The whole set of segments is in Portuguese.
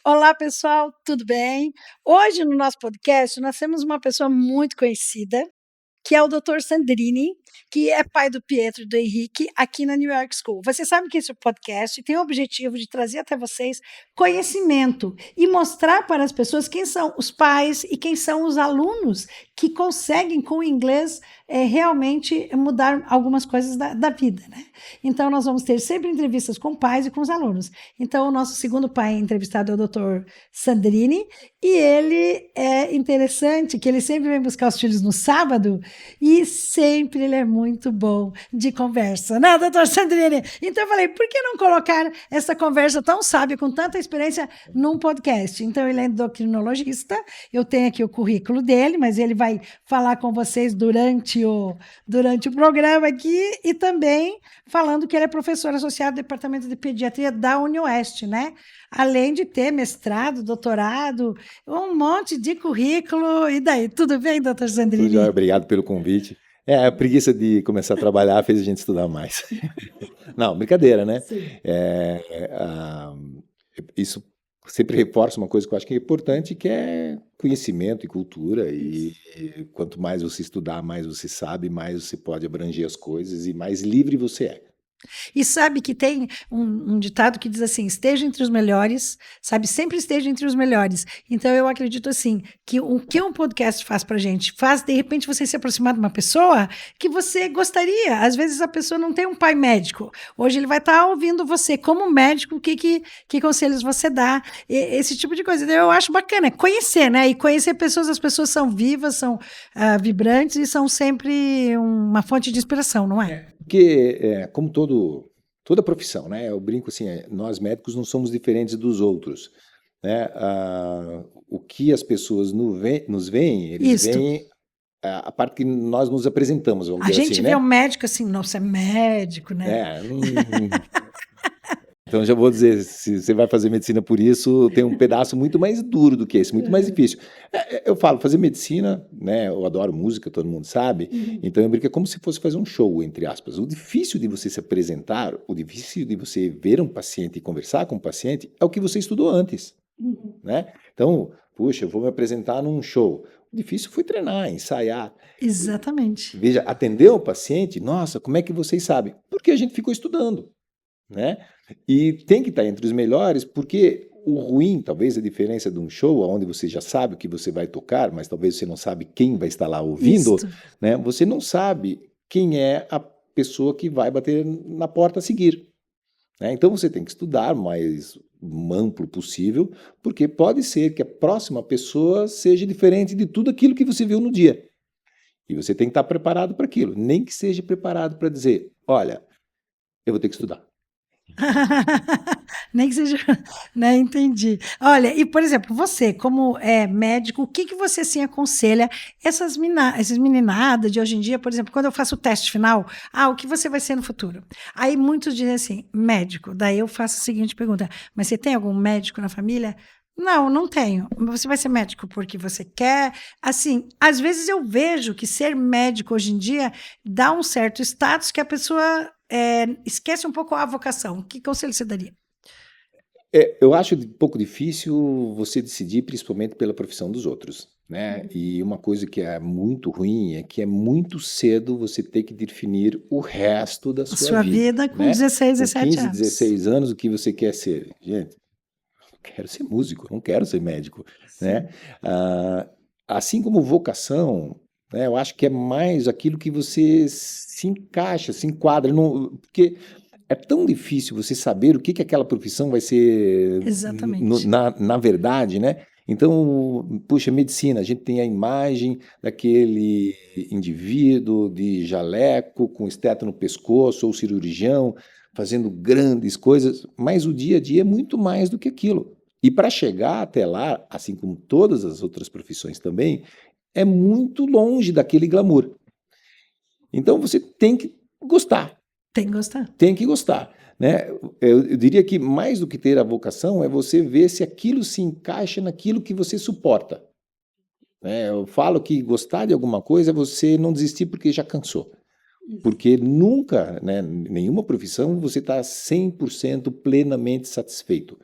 Olá, pessoal, tudo bem? Hoje, no nosso podcast, nós temos uma pessoa muito conhecida, que é o Dr. Sandrini, que é pai do Pietro e do Henrique, aqui na New York School. Você sabe que esse podcast tem o objetivo de trazer até vocês conhecimento e mostrar para as pessoas quem são os pais e quem são os alunos que conseguem, com o inglês, realmente mudar algumas coisas da vida, né? Então, nós vamos ter sempre entrevistas com pais e com os alunos. Então, o nosso segundo pai entrevistado é o Dr. Sandrini, e ele é interessante que ele sempre vem buscar os filhos no sábado e sempre ele é muito bom de conversa, né, doutor Sandrini? Então eu falei, por que não colocar essa conversa tão sábia, com tanta experiência, num podcast? Então ele é endocrinologista, eu tenho aqui o currículo dele, mas ele vai falar com vocês durante o programa aqui, e também falando que ele é professor associado do Departamento de Pediatria da UniOeste, né? Além de ter mestrado, doutorado, um monte de currículo. E daí, tudo bem, doutor Sandrini? Tudo jóia, obrigado pelo convite. A preguiça de começar a trabalhar fez a gente estudar mais. Não, brincadeira, né? Sim. Isso sempre reforça uma coisa que eu acho que é importante, que é conhecimento e cultura. E quanto mais você estudar, mais você sabe, mais você pode abranger as coisas e mais livre você é. E sabe que tem um ditado que diz assim: esteja entre os melhores, sabe? Sempre esteja entre os melhores. Então eu acredito assim que o que um podcast faz pra gente, faz de repente você se aproximar de uma pessoa que você gostaria. Às vezes a pessoa não tem um pai médico. Hoje ele vai estar ouvindo você como médico, que conselhos você dá, esse tipo de coisa. Então, eu acho bacana conhecer, né? E conhecer pessoas, as pessoas são vivas, são vibrantes e são sempre uma fonte de inspiração, não é? Porque, como toda profissão, né? Eu brinco assim, nós médicos não somos diferentes dos outros, né? O que as pessoas nos veem, eles Isto. veem a parte que nós nos apresentamos, vamos A dizer gente assim, vê né? um médico assim, nossa, é médico, né? Então já vou dizer, se você vai fazer medicina por isso, tem um pedaço muito mais duro do que esse, muito mais difícil. Eu falo, fazer medicina, né? Eu adoro música, todo mundo sabe. Então eu brinco, é como se fosse fazer um show, entre aspas. O difícil de você se apresentar, o difícil de você ver um paciente e conversar com o paciente é o que você estudou antes, né? Então, puxa, eu vou me apresentar num show. O difícil foi treinar, ensaiar. Exatamente. Veja, atender o paciente, nossa, como é que vocês sabem? Porque a gente ficou estudando, né? E tem que estar entre os melhores, porque o ruim, talvez a diferença de um show, onde você já sabe o que você vai tocar, mas talvez você não sabe quem vai estar lá ouvindo, né? Você não sabe quem é a pessoa que vai bater na porta a seguir, né? Então você tem que estudar mais amplo possível, porque pode ser que a próxima pessoa seja diferente de tudo aquilo que você viu no dia. E você tem que estar preparado para aquilo, nem que seja preparado para dizer, olha, eu vou ter que estudar. Nem que seja, né? Entendi. Olha, e por exemplo, você, como médico, o que você assim aconselha essas meninadas de hoje em dia, por exemplo, quando eu faço o teste final, o que você vai ser no futuro? Aí muitos dizem assim, médico. Daí eu faço a seguinte pergunta: mas você tem algum médico na família? Não, não tenho. Você vai ser médico porque você quer? Assim, às vezes eu vejo que ser médico hoje em dia dá um certo status que a pessoa esquece um pouco a vocação. Que conselho você daria? Eu acho um pouco difícil você decidir, principalmente pela profissão dos outros, né? E uma coisa que é muito ruim é que é muito cedo você ter que definir o resto da A sua sua vida com né? 16, Com 17 15, anos. 16 anos, o que você quer ser? Gente, eu quero ser músico, não quero ser médico, né? Assim como vocação, né? Eu acho que é mais aquilo que você se encaixa, se enquadra, porque é tão difícil você saber o que aquela profissão vai ser Exatamente. na verdade, né? Então, puxa, medicina, a gente tem a imagem daquele indivíduo de jaleco, com esteto no pescoço, ou cirurgião, fazendo grandes coisas, mas o dia a dia é muito mais do que aquilo. E para chegar até lá, assim como todas as outras profissões também, é muito longe daquele glamour. Então você tem que gostar. Tem que gostar. Tem que gostar, né? Eu diria que mais do que ter a vocação é você ver se aquilo se encaixa naquilo que você suporta, né? Eu falo que gostar de alguma coisa é você não desistir porque já cansou. Porque nunca, né, nenhuma profissão você está 100% plenamente satisfeito.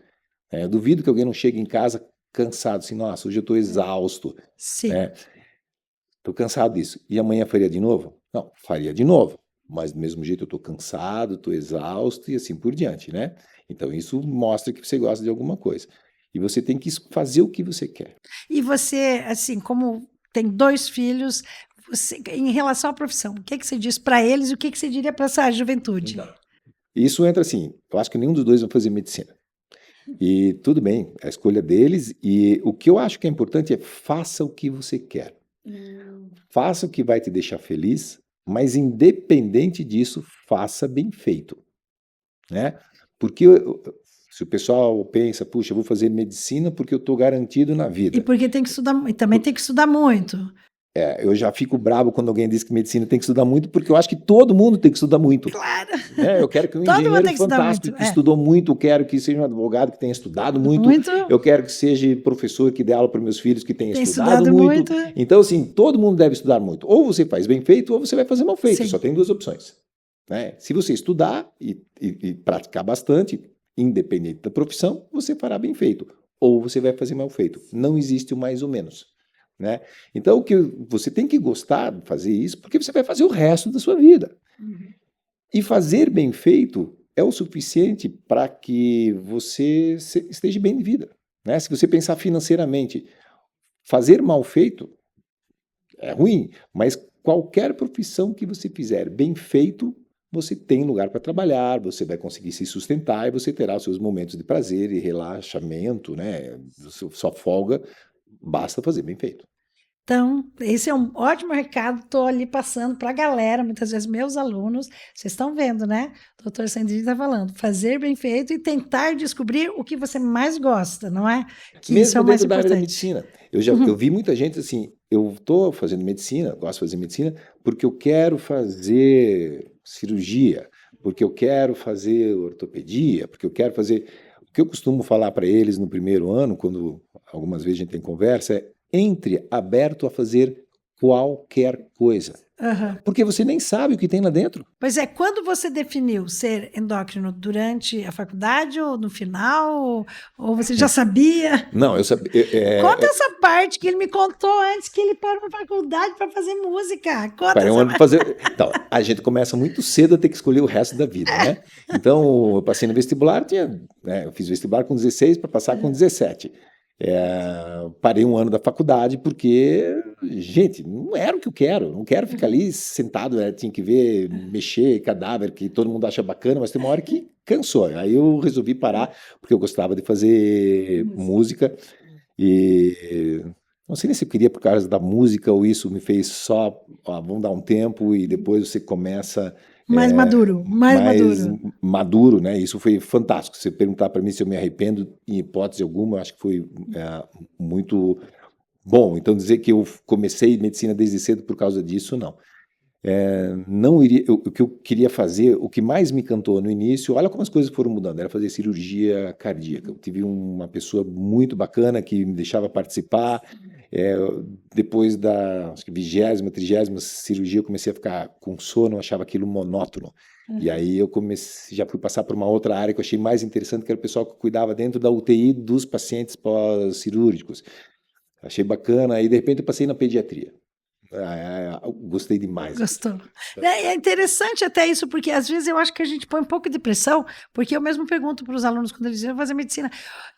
Eu duvido que alguém não chegue em casa cansado, assim, nossa, hoje eu estou exausto, Sim. né? Estou cansado disso. E amanhã faria de novo? Não, faria de novo. Mas do mesmo jeito eu estou cansado, estou exausto e assim por diante, né? Então isso mostra que você gosta de alguma coisa. E você tem que fazer o que você quer. E você, assim, como tem 2 filhos, você, em relação à profissão, o que você diz para eles e o que você diria para essa juventude? Então, isso entra assim, eu acho que nenhum dos dois vai fazer medicina. E tudo bem, é a escolha deles. E o que eu acho que é importante é faça o que você quer. Faça o que vai te deixar feliz, mas independente disso, faça bem feito, né? Porque se o pessoal pensa, puxa, eu vou fazer medicina porque eu estou garantido na E vida. porque tem que estudar, e também tem que estudar muito. Eu já fico bravo quando alguém diz que medicina tem que estudar muito, porque eu acho que todo mundo tem que estudar muito. Claro. Eu quero que um Todo mundo engenheiro tem que estudar fantástico muito. que estudou muito, eu quero que seja um advogado que tenha estudado muito, Muito. eu quero que seja professor que dê aula para meus filhos que tenha Tem estudado estudado muito. muito. Então, assim, todo mundo deve estudar muito. Ou você faz bem feito, ou você vai fazer mal feito. Sim. Só tem duas opções, né? Se você estudar e praticar bastante, independente da profissão, você fará bem feito. Ou você vai fazer mal feito. Não existe o mais ou menos, né? Então, o que você tem que gostar de fazer isso, porque você vai fazer o resto da sua vida. E fazer bem feito é o suficiente para que você esteja bem de vida, né? Se você pensar financeiramente, fazer mal feito é ruim, mas qualquer profissão que você fizer bem feito, você tem lugar para trabalhar, você vai conseguir se sustentar e você terá os seus momentos de prazer e relaxamento, né? Sua folga, basta fazer bem feito. Então, esse é um ótimo recado, estou ali passando para a galera, muitas vezes meus alunos, vocês estão vendo, né? O doutor Sandrini está falando, fazer bem feito e tentar descobrir o que você mais gosta, não é? Que isso é Mesmo o mais dentro da área da importante. medicina. Eu vi muita gente assim, eu estou fazendo medicina, gosto de fazer medicina, porque eu quero fazer cirurgia, porque eu quero fazer ortopedia, porque eu quero fazer. O que eu costumo falar para eles no primeiro ano, quando algumas vezes a gente tem conversa, é entre aberto a fazer qualquer coisa. Aham. Porque você nem sabe o que tem lá dentro. Pois é, quando você definiu ser endócrino durante a faculdade ou no final, ou você já sabia? Não, eu sabia. Conta essa parte que ele me contou antes que ele parou na faculdade para fazer música. Conta Parei um essa ano para fazer. Então, a gente começa muito cedo a ter que escolher o resto da vida, né? Então, eu passei no vestibular, eu fiz vestibular com 16 para passar com 17. Parei um ano da faculdade porque, gente, não era o que eu quero. Não quero ficar ali sentado, tinha que ver, mexer, cadáver, que todo mundo acha bacana, mas tem uma hora que cansou. Aí eu resolvi parar porque eu gostava de fazer música e não sei nem se eu queria por causa da música ou isso me fez só, vamos dar um tempo e depois você começa mais maduro, mais mais maduro. maduro, né? Isso foi fantástico. Se você perguntar para mim se eu me arrependo, em hipótese alguma, eu acho que foi muito bom. Então dizer que eu comecei medicina desde cedo por causa disso, não. Não iria, o que eu queria fazer, o que mais me encantou no início, olha como as coisas foram mudando, era fazer cirurgia cardíaca. Eu tive uma pessoa muito bacana que me deixava participar. Depois da acho que 20ª, 30ª cirurgia, eu comecei a ficar com sono, eu achava aquilo monótono. E aí eu já fui passar por uma outra área que eu achei mais interessante, que era o pessoal que cuidava dentro da UTI dos pacientes pós-cirúrgicos. Achei bacana, aí de repente eu passei na pediatria. Gostei demais. Gostou. É interessante até isso, porque às vezes eu acho que a gente põe um pouco de pressão, porque eu mesmo pergunto para os alunos quando eles dizem, fazer medicina,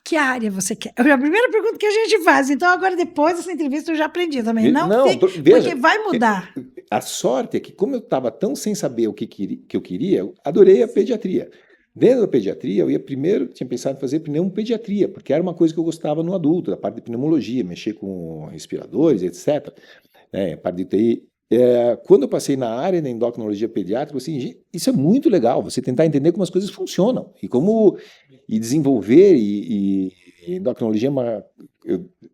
que área você quer? É a primeira pergunta que a gente faz. Então, agora, depois dessa entrevista, eu já aprendi também. Não, fique, veja, porque vai mudar. A sorte é que, como eu estava tão sem saber o que eu queria, eu adorei a pediatria. Dentro da pediatria, eu tinha pensado em fazer pneumopediatria, porque era uma coisa que eu gostava no adulto, da parte de pneumologia, mexer com respiradores, etc. Parte de UTI. Quando eu passei na área da endocrinologia pediátrica, assim, isso é muito legal, você tentar entender como as coisas funcionam e desenvolver, e endocrinologia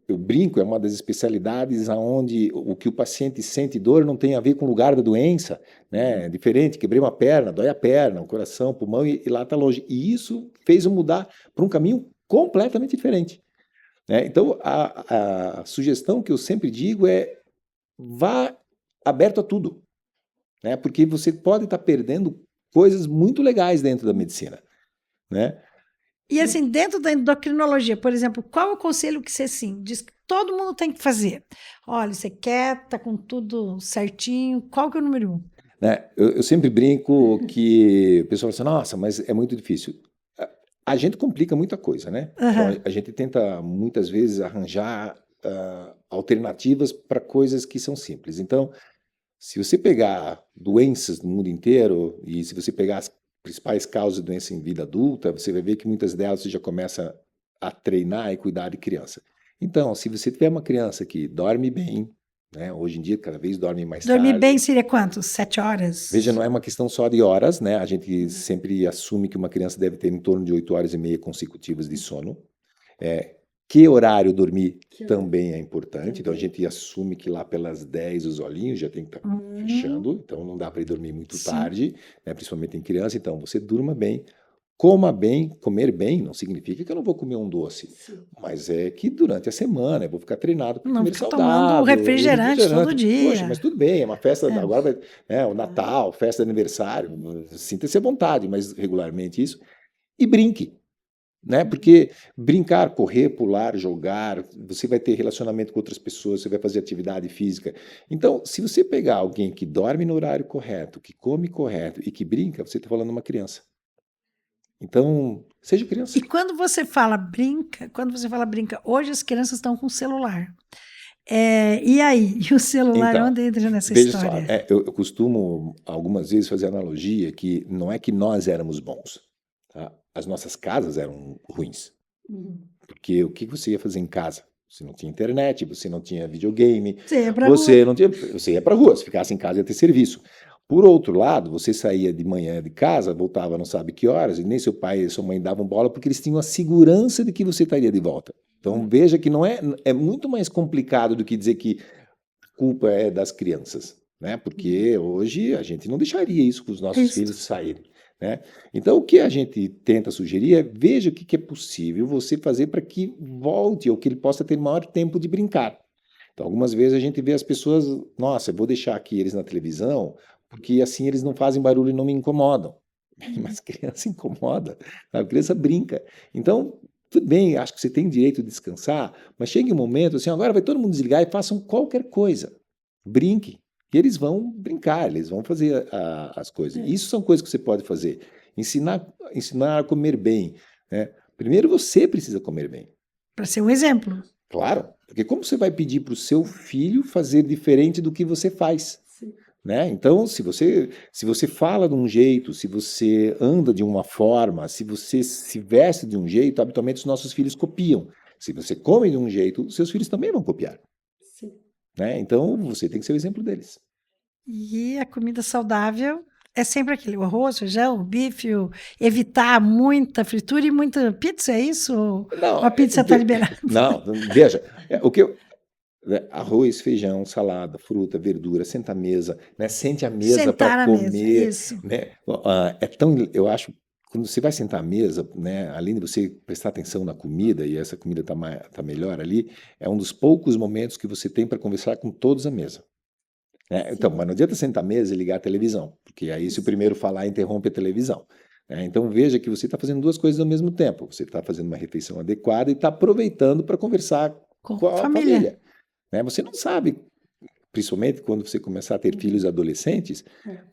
eu brinco, é uma das especialidades onde o que o paciente sente dor não tem a ver com o lugar da doença, né? É diferente, quebrei uma perna, dói a perna, o coração, o pulmão, e lá está longe. E isso fez eu mudar para um caminho completamente diferente, né? Então, a sugestão que eu sempre digo é vá aberto a tudo, né? Porque você pode estar perdendo coisas muito legais dentro da medicina, né? E assim, dentro da endocrinologia, por exemplo, qual é o conselho que você assim, diz que todo mundo tem que fazer? Olha, você quer, tá com tudo certinho, qual que é o número 1? Né? Eu sempre brinco que o pessoal fala assim, nossa, mas é muito difícil. A gente complica muita coisa, né? Então Aham. a gente tenta muitas vezes arranjar alternativas para coisas que são simples. Então, se você pegar doenças no mundo inteiro e se você pegar as principais causas de doença em vida adulta, você vai ver que muitas delas você já começa a treinar e cuidar de criança. Então, se você tiver uma criança que dorme bem, né? Hoje em dia cada vez dorme mais Dormir tarde. bem seria quanto? 7 horas? Veja, não é uma questão só de horas, né? A gente sempre assume que uma criança deve ter em torno de 8 horas e meia consecutivas de sono. Que horário dormir também é importante. Então a gente assume que lá pelas 10 os olhinhos já tem que estar fechando. Então não dá para ir dormir muito Sim. tarde, né? Principalmente em criança. Então você durma bem, coma bem. Comer bem não significa que eu não vou comer um doce, mas é que durante a semana eu vou ficar treinado para Não comer fica tomando saudável, refrigerante todo dia. Poxa, mas tudo bem, é uma festa, É. agora vai, né, o Natal, festa de aniversário, sinta-se à vontade, mas regularmente isso. E brinque, né? Porque brincar, correr, pular, jogar, você vai ter relacionamento com outras pessoas, você vai fazer atividade física. Então, se você pegar alguém que dorme no horário correto, que come correto e que brinca, você está falando uma criança. Então, seja criança. E quando você fala brinca, hoje as crianças estão com celular. E aí? E o celular Então, onde entra nessa veja só, história? eu costumo algumas vezes fazer analogia que não é que nós éramos bons, tá? As nossas casas eram ruins. Porque o que você ia fazer em casa? Você não tinha internet, você não tinha videogame, Você ia pra você rua. não tinha, você ia para a rua, se ficasse em casa ia ter serviço. Por outro lado, você saía de manhã de casa, voltava não sabe que horas, e nem seu pai e sua mãe davam bola porque eles tinham a segurança de que você estaria de volta. Então veja que não é muito mais complicado do que dizer que a culpa é das crianças, né? Porque hoje a gente não deixaria isso com os nossos Isso. filhos saírem, né? Então o que a gente tenta sugerir é veja o que é possível você fazer para que volte ou que ele possa ter maior tempo de brincar. Então algumas vezes a gente vê as pessoas, nossa, eu vou deixar aqui eles na televisão porque assim eles não fazem barulho e não me incomodam. Mas criança incomoda, a criança brinca. Então, tudo bem, acho que você tem direito de descansar, mas chegue um momento assim, agora vai todo mundo desligar e façam qualquer coisa. Brinque. E eles vão brincar, eles vão fazer as coisas. Isso são coisas que você pode fazer. Ensinar a comer bem, né? Primeiro você precisa comer bem. Para ser um exemplo. Claro, porque como você vai pedir para o seu filho fazer diferente do que você faz? Né? Então, se você fala de um jeito, se você anda de uma forma, se você se veste de um jeito, habitualmente os nossos filhos copiam. Se você come de um jeito, seus filhos também vão copiar. Né? Então, você tem que ser o exemplo deles. E a comida saudável é sempre aquele, o arroz, feijão, o bife, evitar muita fritura e muita pizza, é isso? Ou a pizza está liberada? Não, veja, o que eu... Arroz, feijão, salada, fruta, verdura, senta à mesa, né? Sente à mesa Sentar para à mesa, comer, isso. né? Eu acho, quando você vai sentar à mesa, né? Além de você prestar atenção na comida e essa comida tá melhor ali, é um dos poucos momentos que você tem para conversar com todos à mesa. Né? Então, mas não adianta sentar à mesa e ligar a televisão, porque aí se o primeiro falar, interrompe a televisão. Né? Então veja que você está fazendo duas coisas ao mesmo tempo. Você está fazendo uma refeição adequada e está aproveitando para conversar com a família. Né? Você não sabe, principalmente quando você começar a ter filhos adolescentes,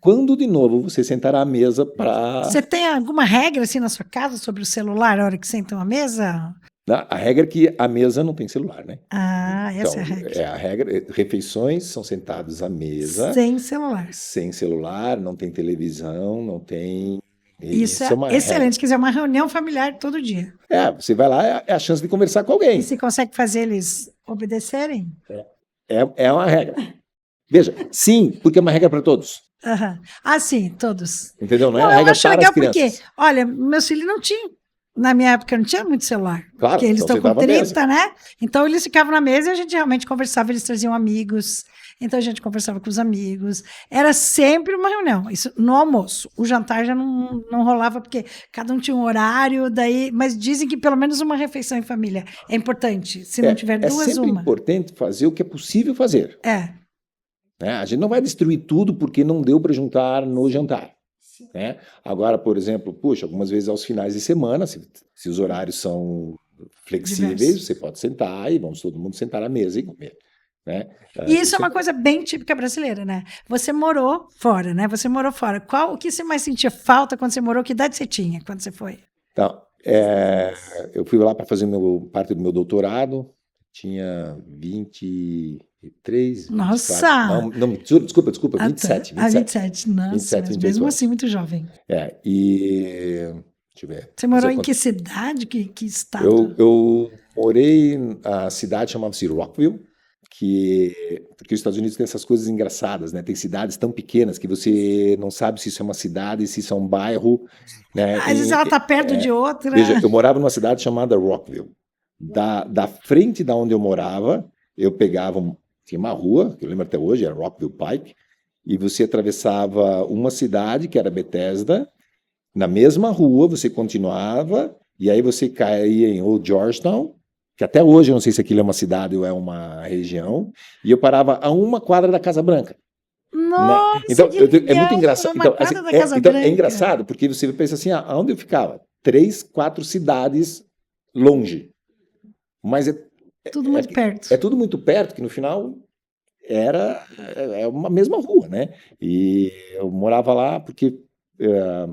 quando de novo você sentará à mesa para... Você tem alguma regra assim na sua casa sobre o celular na hora que sentam à mesa? A regra é que a mesa não tem celular, né? Ah, essa Então, é a regra. a regra. Refeições são sentados à mesa. Sem celular. Sem celular, não tem televisão, não tem... Isso é uma excelente. regra. Se quiser uma reunião familiar todo dia. Você vai lá, é a chance de conversar com alguém. E se consegue fazer eles obedecerem? É uma regra. Veja, sim, porque é uma regra para todos. Uhum. Ah, sim, todos. Entendeu? Não é Não, uma eu regra acho para legal as crianças. porque, olha, meus filhos não tinham. Na minha época não tinha muito celular. Claro, porque eles então estão com sentava à mesa. 30, né? Então eles ficavam na mesa e a gente realmente conversava, eles traziam amigos. Então a gente conversava com os amigos. Era sempre uma reunião. Isso no almoço. O jantar já não rolava, porque cada um tinha um horário, daí, mas dizem que pelo menos uma refeição em família é importante. Se não tiver duas, É sempre uma. importante fazer o que é possível fazer. É. Né? A gente não vai destruir tudo porque não deu para juntar no jantar. né? Agora, por exemplo, puxa, algumas vezes aos finais de semana, se os horários são flexíveis, Diverso. você pode sentar e vamos todo mundo sentar à mesa e comer, né? E isso é Isso uma coisa bem típica brasileira, né? Você morou fora, né? Você morou fora. O que você mais sentia falta quando você morou? Que idade você tinha quando você foi? então, eu fui lá para fazer parte do meu doutorado, tinha 23, 24, Nossa! não, desculpa, Ah, tá. 27, Ah, 27, 27. Nossa, 27, mas 28 mesmo assim, anos. muito jovem. Deixa eu ver, Você fazer morou a em conta. que cidade? Que Eu, estado? eu morei, a cidade chamava-se Rockville, porque os Estados Unidos tem essas coisas engraçadas, né? Tem cidades tão pequenas que você não sabe se isso é uma cidade, se isso é um bairro, né? Às vezes ela está perto de outra. Veja, eu morava numa cidade chamada Rockville. Da frente da onde eu morava, eu pegava, tinha uma rua, que eu lembro até hoje, era Rockville Pike, e você atravessava uma cidade, que era Bethesda, na mesma rua você continuava, e aí você caía em Old Georgetown, que até hoje eu não sei se aquilo é uma cidade ou é uma região, e eu parava a uma quadra da Casa Branca. Né? Nossa, Então, que é muito legal! engraçado. Uma Então, assim, quadra da Casa então, é Branca. engraçado porque você pensa assim, aonde eu ficava? 3, 4 cidades longe. Mas Tudo é, muito é, é perto. tudo muito perto, que no final é uma mesma rua, né? E eu morava lá porque é,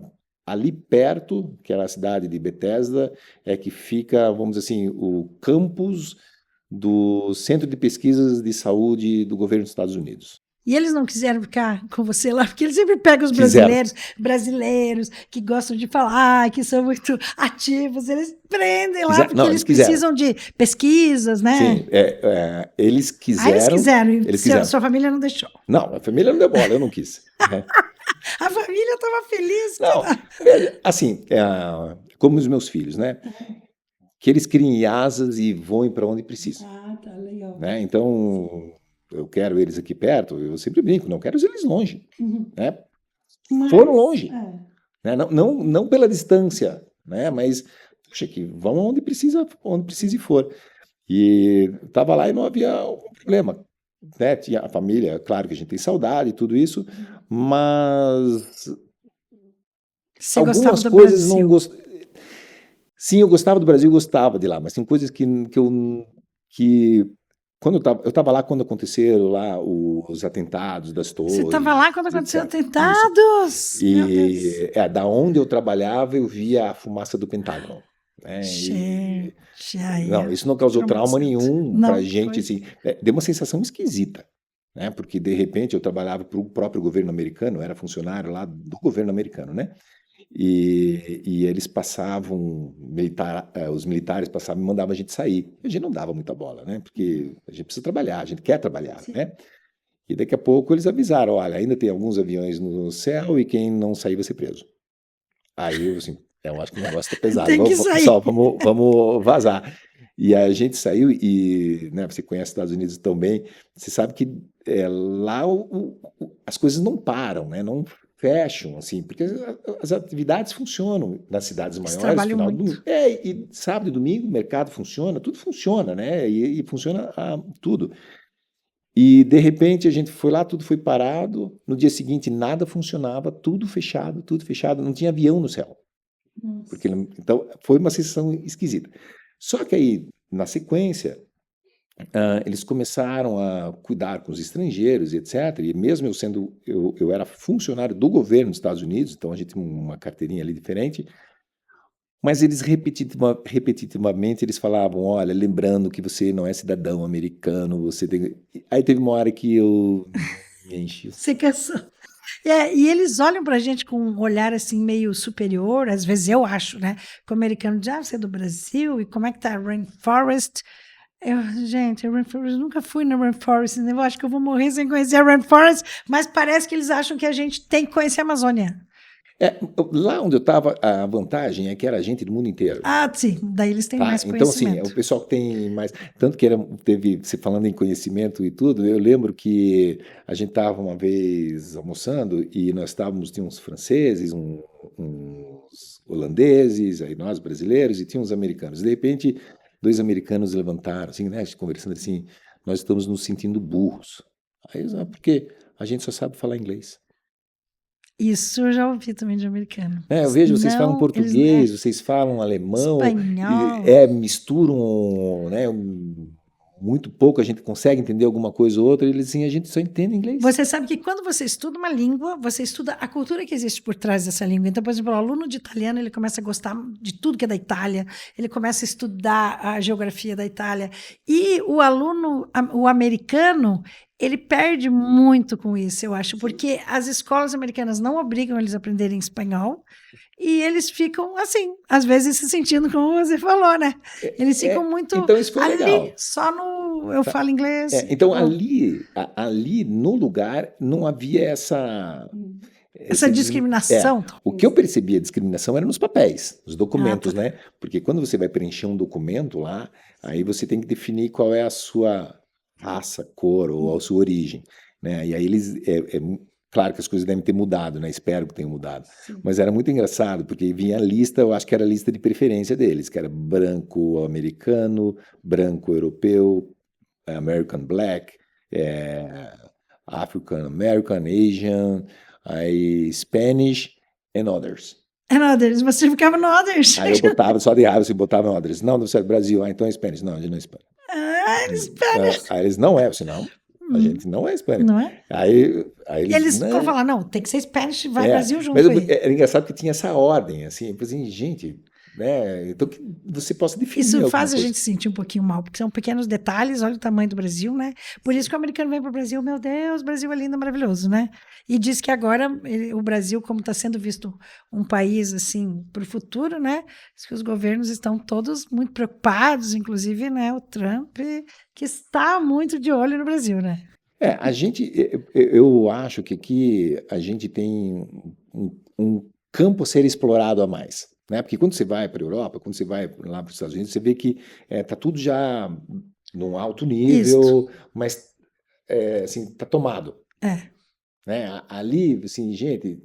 ali perto, que era a cidade de Bethesda, é que fica, vamos dizer assim, o campus do Centro de Pesquisas de Saúde do governo dos Estados Unidos. E eles não quiseram ficar com você lá, porque eles sempre pegam os Quiseram. brasileiros que gostam de falar, que são muito ativos, eles prendem lá porque Não, eles eles quiseram. precisam de pesquisas, né? Sim, eles Aí eles quiseram, quiseram, e eles quiseram. sua família não deixou. Não, a família não deu bola, eu não quis. Né? A família estava feliz. Não, assim, como os meus filhos, né? Que eles criem asas e voem para onde precisam, Ah, tá legal. né? Então, eu quero eles aqui perto, eu sempre brinco, não quero eles longe, né? Foram longe, né? Não pela distância, né? Mas, puxa, que vão onde precisa e for. E estava lá e não havia algum problema, né? Tinha a família, claro que a gente tem saudade e tudo isso, mas Você gostava algumas do coisas não Brasil. gostava. Sim, eu gostava do Brasil, gostava de lá, mas tem coisas que quando eu estava lá quando aconteceram lá os atentados das Você estava lá torres, quando aconteceu etc. Isso. atentados? Meu Deus. E da onde eu trabalhava, eu via a fumaça do Pentágono, né? Gente, aí Não, é isso não causou trauma traumatizante. nenhum para a Não, gente, foi. assim, deu uma sensação esquisita, né? Porque de repente eu trabalhava para o próprio governo americano, era funcionário lá do governo americano, né? E eles passavam, os militares passavam e mandavam a gente sair. E a gente não dava muita bola, né? Porque a gente precisa trabalhar, a gente quer trabalhar, né? E daqui a pouco eles avisaram, olha, ainda tem alguns aviões no céu e quem não sair vai ser preso. Aí eu assim, eu acho que o negócio está pesado, Tem que pessoal, sair. vamos vazar. E a gente saiu e, né, você conhece os Estados Unidos tão bem, você sabe que lá as coisas não param, né, não fecham, assim, porque as atividades funcionam nas cidades Eles maiores, trabalham final do domingo. muito. E sábado e domingo o mercado funciona, tudo funciona, né, e funciona tudo. E de repente a gente foi lá, tudo foi parado, no dia seguinte nada funcionava, tudo fechado, não tinha avião no céu. Porque, então, foi uma sensação esquisita. Só que aí, na sequência, eles começaram a cuidar com os estrangeiros e etc. E mesmo eu era funcionário do governo dos Estados Unidos, então a gente tinha uma carteirinha ali diferente, mas eles repetitivamente eles falavam, olha, lembrando que você não é cidadão americano, você tem... Aí teve uma hora que eu me enchi o Você saco. cansou. E eles olham pra gente com um olhar assim meio superior, às vezes eu acho, né? Que o americano diz, você é do Brasil, e como é que tá a Rainforest? Gente, a Rainforest, eu nunca fui na Rainforest, né? Eu acho que eu vou morrer sem conhecer a Rainforest, mas parece que eles acham que a gente tem que conhecer a Amazônia. Lá onde eu estava, a vantagem é que era gente do mundo inteiro. Ah, sim, daí eles têm Tá? mais Então, assim, o conhecimento. pessoal que tem mais. Tanto que você falando em conhecimento e tudo, eu lembro que a gente estava uma vez almoçando e nós estávamos, tinha uns franceses, uns holandeses, aí nós brasileiros, e tinha uns americanos. De repente, dois americanos levantaram, assim, né, conversando assim, nós estamos nos sentindo burros. Aí, porque a gente só sabe falar inglês. Isso eu já ouvi também de americano. Eu vejo, vocês falam Não, português, vocês falam alemão, espanhol. misturam, né? Muito pouco a gente consegue entender alguma coisa ou outra, eles assim, a gente só entende inglês. Você sabe que quando você estuda uma língua, você estuda a cultura que existe por trás dessa língua. Então, por exemplo, o aluno de italiano, ele começa a gostar de tudo que é da Itália, ele começa a estudar a geografia da Itália. E o aluno, o americano, ele perde muito com isso, eu acho, porque as escolas americanas não obrigam eles a aprenderem espanhol. E eles ficam assim, às vezes se sentindo como você falou, né? Eles ficam muito Então isso foi ali, legal. só no eu falo inglês. Então ali no lugar não havia essa discriminação. O que eu percebia discriminação era nos papéis, nos documentos, né? Porque quando você vai preencher um documento lá, aí você tem que definir qual é a sua raça, cor ou a sua origem, né? E aí eles claro que as coisas devem ter mudado, né? Espero que tenham mudado. Sim. Mas era muito engraçado, porque vinha a lista, eu acho que era a lista de preferência deles, que era branco americano, branco europeu, American Black, African American, Asian, aí Spanish and others. And others, você ficava no others. Aí eu botava só de raiva, você botava no others. Não, você é Brasil, então é Spanish. Não, a gente não é Spanish. Spanish. Aí eles não é, senão a gente não é Spanish. Não é? Aí eles né? foram falar, não, tem que ser Spanish, vai Brasil junto mas aí. Era engraçado que tinha essa ordem, assim, gente, né? Então que você possa definir. Isso faz a gente se sentir um pouquinho mal, porque são pequenos detalhes, olha o tamanho do Brasil, né? Por isso que o americano vem para o Brasil, meu Deus, o Brasil é lindo, maravilhoso, né? E diz que agora o Brasil, como está sendo visto um país, assim, para o futuro, né? Diz que os governos estão todos muito preocupados, inclusive, né? O Trump, que está muito de olho no Brasil, né? Eu acho que aqui a gente tem um campo a ser explorado a mais. Né? Porque quando você vai para a Europa, quando você vai lá para os Estados Unidos, você vê que está tudo já num alto nível, mas assim, está tomado. Né? Ali, assim, gente,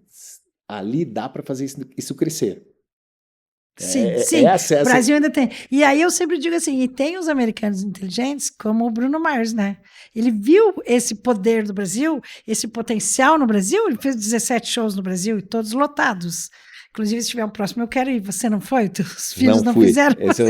ali dá para fazer isso crescer. Sim, o Brasil ainda tem. E aí eu sempre digo assim, e tem os americanos inteligentes, como o Bruno Mars, né? Ele viu esse poder do Brasil, esse potencial no Brasil, ele fez 17 shows no Brasil, e todos lotados. Inclusive, se tiver um próximo, eu quero ir. Você não foi? Teus filhos não fizeram? Esse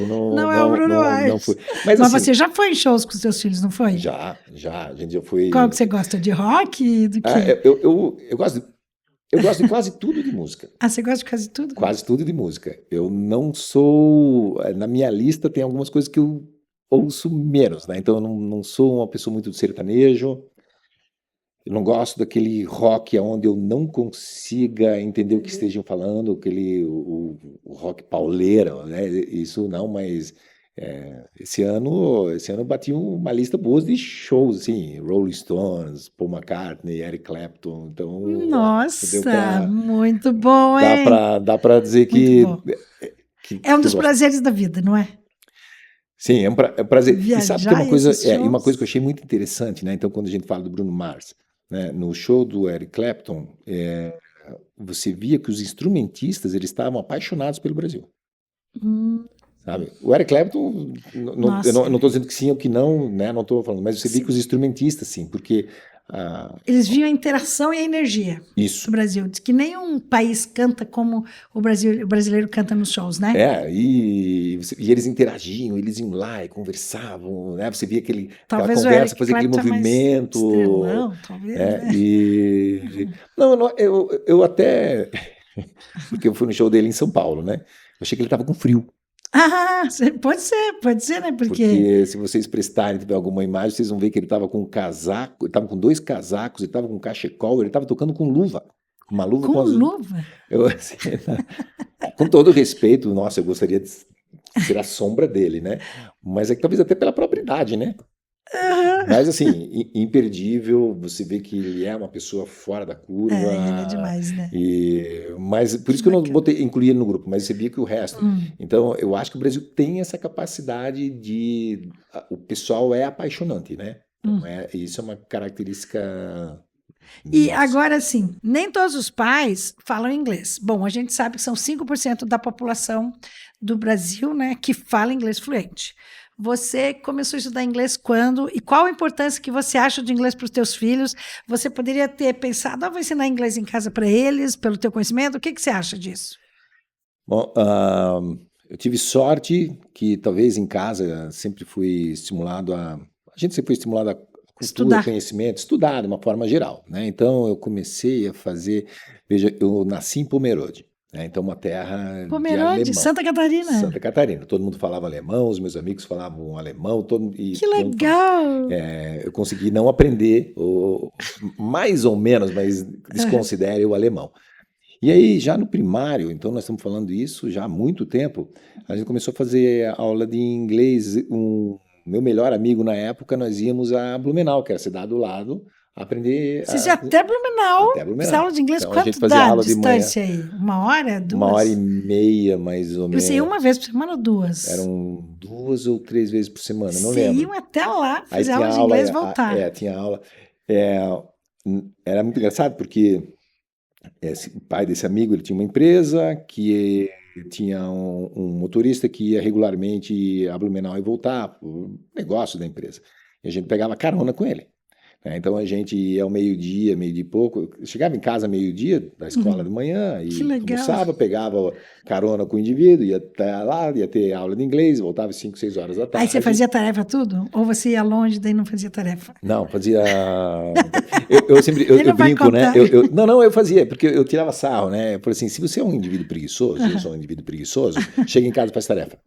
não é o Bruno Mars. Não fui. Mas assim, você já foi em shows com os seus filhos, não foi? Já. A gente já foi. Qual que você gosta? De rock? Do quê? Eu gosto de quase tudo de música. Você gosta de quase tudo? Quase tudo de música. Eu não sou... Na minha lista tem algumas coisas que eu ouço menos, né? Então eu não sou uma pessoa muito de sertanejo. Eu não gosto daquele rock onde eu não consiga entender o que estejam falando, o rock pauleira, né? Isso não, mas... esse ano eu bati uma lista boa de shows, assim, Rolling Stones, Paul McCartney, Eric Clapton, então... Nossa, muito bom, hein? Dá pra dizer que é um dos prazeres da vida, não é? Sim, é um prazer. Viajar, e sabe que uma coisa que eu achei muito interessante, né? Então, quando a gente fala do Bruno Mars, né? No show do Eric Clapton, você via que os instrumentistas, eles estavam apaixonados pelo Brasil. Sabe? O Eric Clapton, eu não estou dizendo que sim ou que não, né? Não estou falando, mas você vê que os instrumentistas, sim, porque... eles viam a interação e a energia do Brasil. Diz que nenhum país canta como o brasileiro canta nos shows, né? E eles interagiam, eles iam lá e conversavam, né? Você via aquela conversa, fazia aquele movimento. Estrelão, talvez, né? Eu até... Porque eu fui no show dele em São Paulo, né? Eu achei que ele estava com frio. Pode ser, né? Porque se vocês prestarem tiver alguma imagem, vocês vão ver que ele estava com um casaco, ele estava com 2 casacos, ele estava com um cachecol, ele estava tocando com luva. Uma luva com luva? Assim, com todo respeito, nossa, eu gostaria de ser a sombra dele, né? Mas é que talvez até pela própria idade, né? Mas assim, imperdível, você vê que ele é uma pessoa fora da curva. Ele é demais, né? Mas por isso que eu não incluí ele no grupo, mas você via que o resto. Então, eu acho que o Brasil tem essa capacidade de... O pessoal é apaixonante, né? Então, isso é uma característica... E agora, assim, nem todos os pais falam inglês. Bom, a gente sabe que são 5% da população do Brasil, né, que fala inglês fluente. Você começou a estudar inglês quando? E qual a importância que você acha de inglês para os teus filhos? Você poderia ter pensado, vou ensinar inglês em casa para eles, pelo teu conhecimento? O que você acha disso? Bom, eu tive sorte que talvez em casa sempre fui estimulado a gente sempre foi estimulado a cultura, Estudar. conhecimento, estudar de uma forma geral, né? Então eu comecei a fazer, veja, eu nasci em Pomerode, né? Então uma terra de Pomerode, alemão, Santa Catarina. Santa Catarina. Todo mundo falava alemão, os meus amigos falavam alemão, Que todo mundo falava. legal! Eu consegui não aprender, mais ou menos, mas desconsidere o alemão. E aí, já no primário, então nós estamos falando isso já há muito tempo, a gente começou a fazer aula de inglês. Meu melhor amigo na época, nós íamos a Blumenau, que era a cidade do lado, aprender Vocês iam até Blumenau, até fazer aula Blumenau. de inglês, Então a gente quanto fazia dá a aula de manhã, distância aí? 1 hora, 1 hora e meia, mais ou E você ia menos. uma vez por semana ou 2? Eram 2 ou 3 vezes por semana, não Você lembro. iam até lá, Aí fazer tinha aula de aula, inglês e voltar. tinha aula. é, Era muito engraçado porque o pai desse amigo, ele tinha uma empresa que tinha um motorista que ia regularmente a Blumenau e voltar, o negócio da empresa. E a gente pegava carona com ele, né? Então a gente ia ao meio-dia e pouco, eu chegava em casa meio-dia da escola de manhã Que e legal. almoçava, pegava carona com o indivíduo, ia até lá, ia ter aula de inglês, voltava às 5, 6 horas da Aí tarde. você fazia tarefa tudo? Ou você ia longe, daí não fazia tarefa? Não, fazia. Eu sempre Ele eu vai brinco, né? contar. Não, eu fazia, porque eu tirava sarro, né? Eu falei assim: se você é um indivíduo preguiçoso, eu sou um indivíduo preguiçoso, chega em casa e faz tarefa.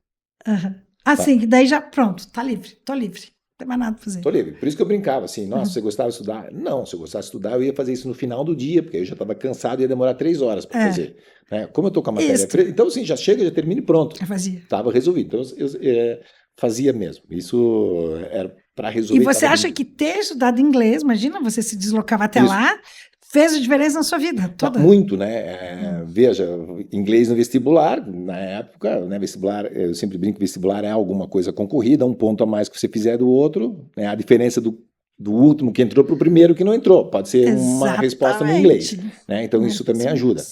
Aham. Assim, que daí já, pronto, tá livre, tô livre. Não tem mais nada pra fazer. Tô livre. Por isso que eu brincava assim: nossa, você gostava de estudar? Não, se eu gostasse de estudar, eu ia fazer isso no final do dia, porque eu já estava cansado e ia demorar 3 horas para fazer, né? Como eu tô com a matéria Extra. então assim, já chega, já termina e pronto. Eu fazia. Tava resolvido. Então eu fazia mesmo. Isso era para E resolver. você tava acha que ter estudado inglês, imagina, você se deslocava até Isso. lá, fez a diferença na sua vida toda? Muito, né? Veja, inglês no vestibular, na época, né? Vestibular, eu sempre brinco que vestibular é alguma coisa concorrida, um ponto a mais que você fizer do outro, né? A diferença do último que entrou para o primeiro que não entrou. Pode ser uma resposta no inglês, né? Então isso também ajuda.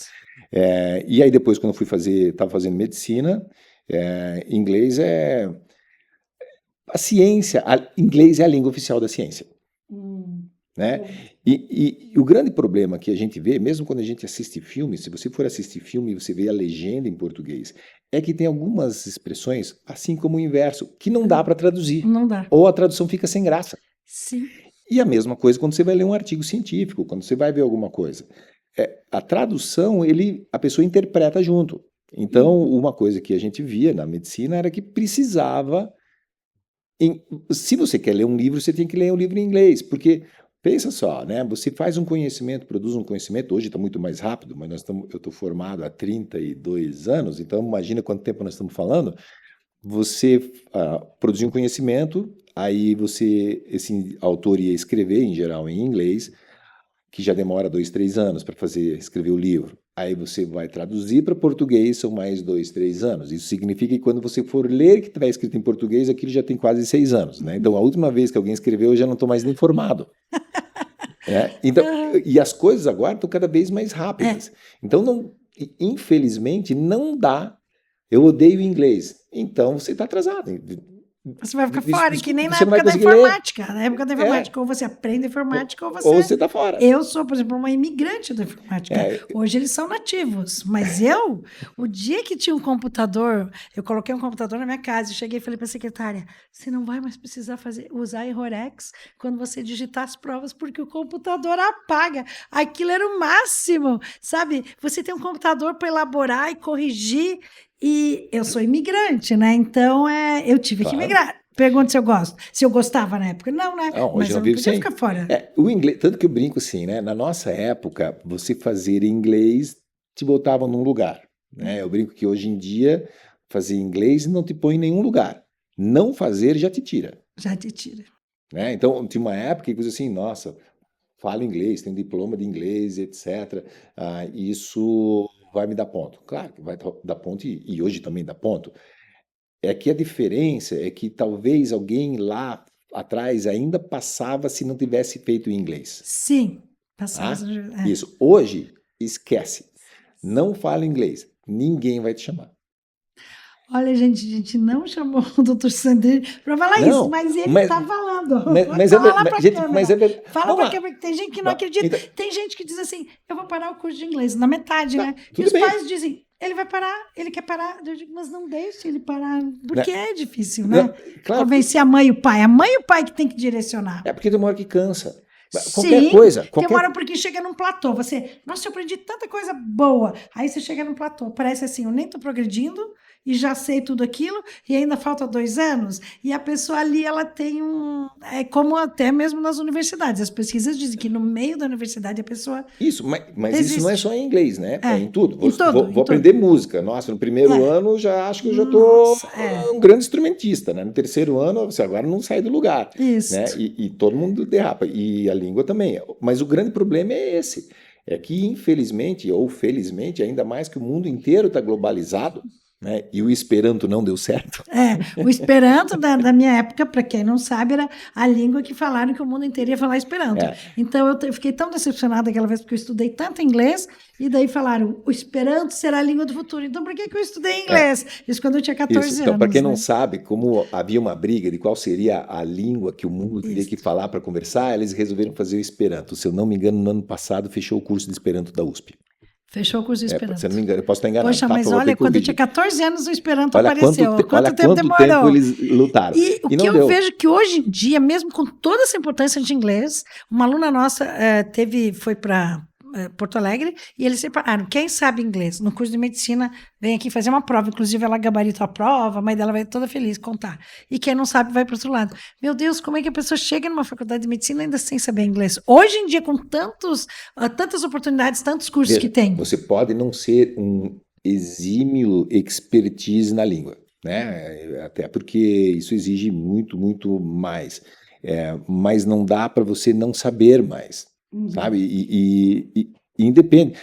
E aí depois, quando eu fui estava fazendo medicina, inglês é a ciência, inglês é a língua oficial da ciência. Né? E o grande problema que a gente vê, mesmo quando a gente assiste filme, se você for assistir filme e você vê a legenda em português, é que tem algumas expressões, assim como o inverso, que não dá para traduzir. Não dá. Ou a tradução fica sem graça. Sim. E a mesma coisa quando você vai ler um artigo científico, quando você vai ver alguma coisa. A tradução, a pessoa interpreta junto. Então, uma coisa que a gente via na medicina era que precisava... Se você quer ler um livro, você tem que ler um livro em inglês, porque... Pensa só, né? Você faz um conhecimento, produz um conhecimento, hoje está muito mais rápido, mas eu estou formado há 32 anos, então imagina quanto tempo nós estamos falando. Você produzir um conhecimento, aí esse autor ia escrever, em geral em inglês, que já demora 2, 3 anos para escrever o livro. Aí você vai traduzir para português, são mais 2, 3 anos. Isso significa que quando você for ler que estiver escrito em português, aquilo já tem quase 6 anos, né? Então, a última vez que alguém escreveu, eu já não estou mais nem informado. Então, e as coisas agora estão cada vez mais rápidas. Então, infelizmente, não dá. Eu odeio inglês. Então, você está atrasado. Você vai ficar fora, que nem na você não vai época da conseguir ler. informática. Na época da informática, ou você aprende informática, ou você está fora. Eu sou, por exemplo, uma imigrante da informática. Hoje eles são nativos, mas o dia que tinha um computador, eu coloquei um computador na minha casa e cheguei e falei para a secretária: você não vai mais precisar usar Errorex quando você digitar as provas, porque o computador apaga. Aquilo era o máximo, sabe? Você tem um computador para elaborar e corrigir. E eu sou imigrante, né? Então eu tive que migrar. Pergunta se eu gosto. Se eu gostava na época. Não, né? Não, mas eu não podia ficar fora. O inglês, tanto que eu brinco assim, né? Na nossa época, você fazer inglês te botava num lugar, né? Eu brinco que hoje em dia, fazer inglês não te põe em nenhum lugar. Não fazer já te tira. Já te tira. Né? Então, tinha uma época que coisa assim, nossa, fala inglês, tem diploma de inglês, etc. Isso vai me dar ponto. Claro que vai dar ponto, e hoje também dá ponto. É que a diferença é que talvez alguém lá atrás ainda passava se não tivesse feito em inglês. Sim, passava. Isso. Hoje, esquece. Não fala inglês. Ninguém vai te chamar. Olha, gente, a gente não chamou o Dr. Sandrini para falar isso, Não, mas ele mas, está falando. mas é, Fala para a gente, mas é câmera. verdade. Fala Vamos para a lá. câmera, que tem gente que não acredita. Então, Tem gente que diz assim, eu vou parar o curso de inglês, na metade, tá, né? E tudo os bem. pais dizem, ele vai parar, ele quer parar. Eu digo, mas não deixe ele parar, porque Né? é difícil, Não, né? claro, Convencer a mãe e o pai. A mãe e o pai que tem que direcionar. é porque tem uma hora que cansa. Qualquer Sim, coisa, tem qualquer. uma hora porque chega num platô. Você, nossa, eu aprendi tanta coisa boa. Aí você chega num platô, parece assim, eu nem tô progredindo e já sei tudo aquilo, e ainda falta 2 anos. E a pessoa ali, ela tem um. É como até mesmo nas universidades. As pesquisas dizem que no meio da universidade a pessoa Isso, mas isso não é desiste. só em inglês, né? É em É, tudo. em todo, Vou em todo. aprender música. Nossa, no primeiro É, ano já acho que eu já tô nossa, é, um grande instrumentista, né? No terceiro ano, você agora não sai do lugar, né? isso. E todo mundo derrapa. E a língua também. Mas o grande problema é esse. É que, infelizmente, ou felizmente, ainda mais que o mundo inteiro está globalizado, né? E o Esperanto não deu certo. O Esperanto da minha época, para quem não sabe, era a língua que falaram que o mundo inteiro ia falar Esperanto. É, Então eu fiquei tão decepcionada aquela vez, porque eu estudei tanto inglês, e daí falaram, o Esperanto será a língua do futuro. Então por que que eu estudei é. inglês? Isso quando eu tinha Isso. 14 Então, para anos, quem não né? sabe, como havia uma briga de qual seria a língua que o mundo teria Isso. que falar para conversar, eles resolveram fazer o Esperanto. Se eu não me engano, no ano passado fechou o curso de Esperanto da USP. Fechou o curso de Se eu não Esperanto. me engano, eu posso estar enganado, Poxa, tá? mas Vou ter olha, que quando eu tinha corrigir. 14 anos, o Esperanto Olha apareceu. olha Quanto tempo quanto tempo demorou? eles lutaram. E o E que não eu deu. vejo que hoje em dia, mesmo com toda essa importância de inglês, uma aluna nossa foi para Porto Alegre e eles separaram. Quem sabe inglês no curso de medicina vem aqui fazer uma prova. Inclusive, ela gabaritou a prova, a mãe dela vai toda feliz contar. E quem não sabe vai para o outro lado. Meu Deus, como é que a pessoa chega numa faculdade de medicina ainda sem saber inglês? Hoje em dia, com tantas oportunidades, tantos cursos que Veja, tem. você pode não ser um exímio expertise na língua, né? Até porque isso exige muito, muito mais. Mas não dá para você não saber mais, sabe? E independe.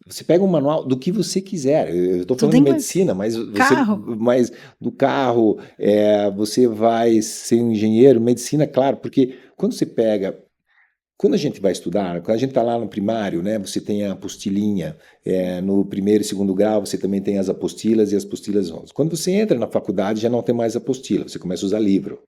Você pega um manual do que você quiser. Eu estou Tudo falando em de inglês. medicina, Carro. mas do carro, você vai ser um engenheiro, medicina, claro, porque quando a gente vai estudar, quando a gente está lá no primário, né, você tem a apostilinha, no primeiro e segundo grau você também tem as apostilas e as apostilas 11. Quando você entra na faculdade já não tem mais apostila, você começa a usar livro,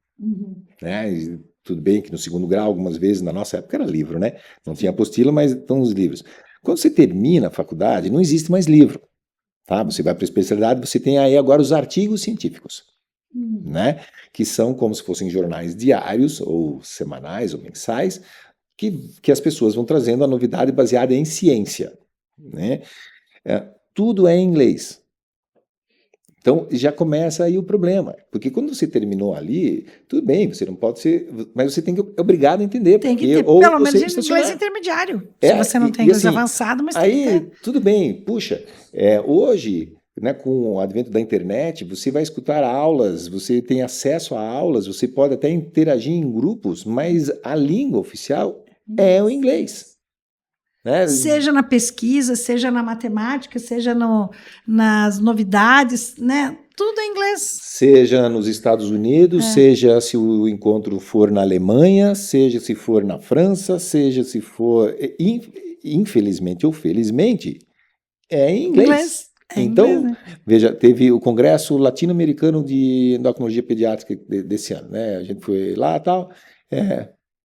né? E tudo bem que no segundo grau, algumas vezes, na nossa época era livro, né? Não tinha apostila, mas estão os livros. Quando você termina a faculdade, não existe mais livro, tá? Você vai para a especialidade, você tem aí agora os artigos científicos, né? Que são como se fossem jornais diários, ou semanais, ou mensais, que as pessoas vão trazendo a novidade baseada em ciência, né? Tudo é em inglês. Então já começa aí o problema, porque quando você terminou ali, tudo bem, você não pode ser, mas você tem que obrigado a entender, Tem que porque ter ou pelo você menos inglês intermediário. Se você não tem inglês assim, avançado, mas tem que aí ter. tudo bem, puxa, hoje, né, com o advento da internet, você vai escutar aulas, você tem acesso a aulas, você pode até interagir em grupos, mas a língua oficial é o inglês, né? Seja na pesquisa, seja na matemática, seja nas novidades, né? Tudo em inglês. Seja nos Estados Unidos, seja se o encontro for na Alemanha, seja se for na França, seja se for, infelizmente ou felizmente, é em inglês. É Então, inglês, né? veja, teve o Congresso Latino-Americano de Endocrinologia Pediátrica desse ano, né? A gente foi lá e tal,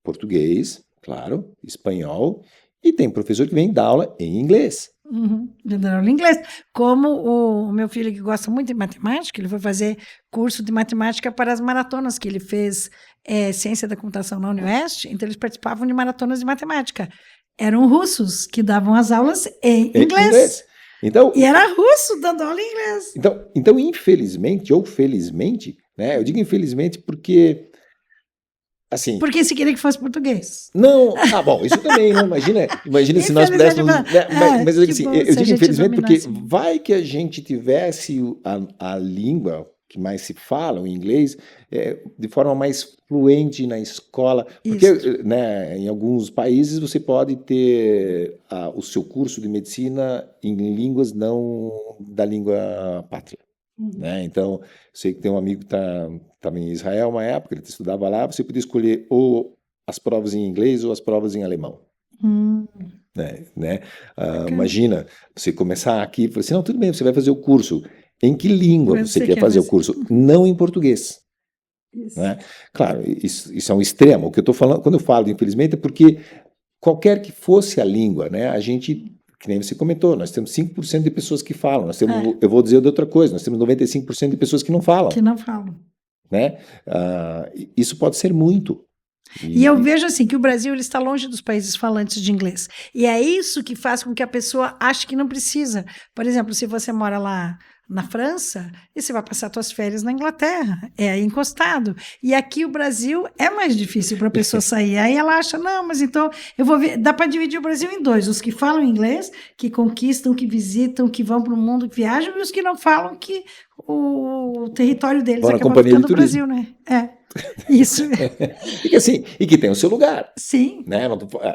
português, claro, espanhol, e tem professor que vem dar aula em inglês. General em inglês. Como o meu filho que gosta muito de matemática, ele foi fazer curso de matemática para as maratonas, que ele fez ciência da computação na Unioeste, então eles participavam de maratonas de matemática. Eram russos que davam as aulas em inglês. Então, e era russo dando aula em inglês. Então, infelizmente ou felizmente, né? Eu digo infelizmente porque assim. Porque se queria que fosse português. Não, bom, isso também, né? Imagina se nós pudéssemos. Né? Mas eu digo assim, eu digo infelizmente porque vai que a gente tivesse a língua que mais se fala, o inglês, de forma mais fluente na escola. Porque, né, em alguns países você pode ter o seu curso de medicina em línguas não da língua pátria. Né? Então, sei que tem um amigo que estava em Israel uma época, ele estudava lá, você podia escolher ou as provas em inglês ou as provas em alemão. Né? Imagina, você começar aqui e falar assim, não, tudo bem, você vai fazer o curso em que língua você quer fazer o curso, não em português. Isso. Né? Claro, isso é um extremo. O que eu estou falando, quando eu falo, infelizmente, é porque qualquer que fosse a língua, né, a gente, que nem você comentou, nós temos 5% de pessoas que falam, nós temos, eu vou dizer de outra coisa, nós temos 95% de pessoas que não falam. Que não falam. Né? Isso pode ser muito. E eu vejo assim que o Brasil ele está longe dos países falantes de inglês. E é isso que faz com que a pessoa ache que não precisa. Por exemplo, se você mora lá na França, e você vai passar suas férias na Inglaterra, é aí encostado. E aqui o Brasil é mais difícil para a pessoa sair. Aí ela acha, não, mas então eu vou ver. Dá para dividir o Brasil em dois: os que falam inglês, que conquistam, que visitam, que vão para o mundo, que viajam, e os que não falam, que o território deles acaba ficando o Brasil, né? Isso. E assim, e que tem o seu lugar. Sim. Né?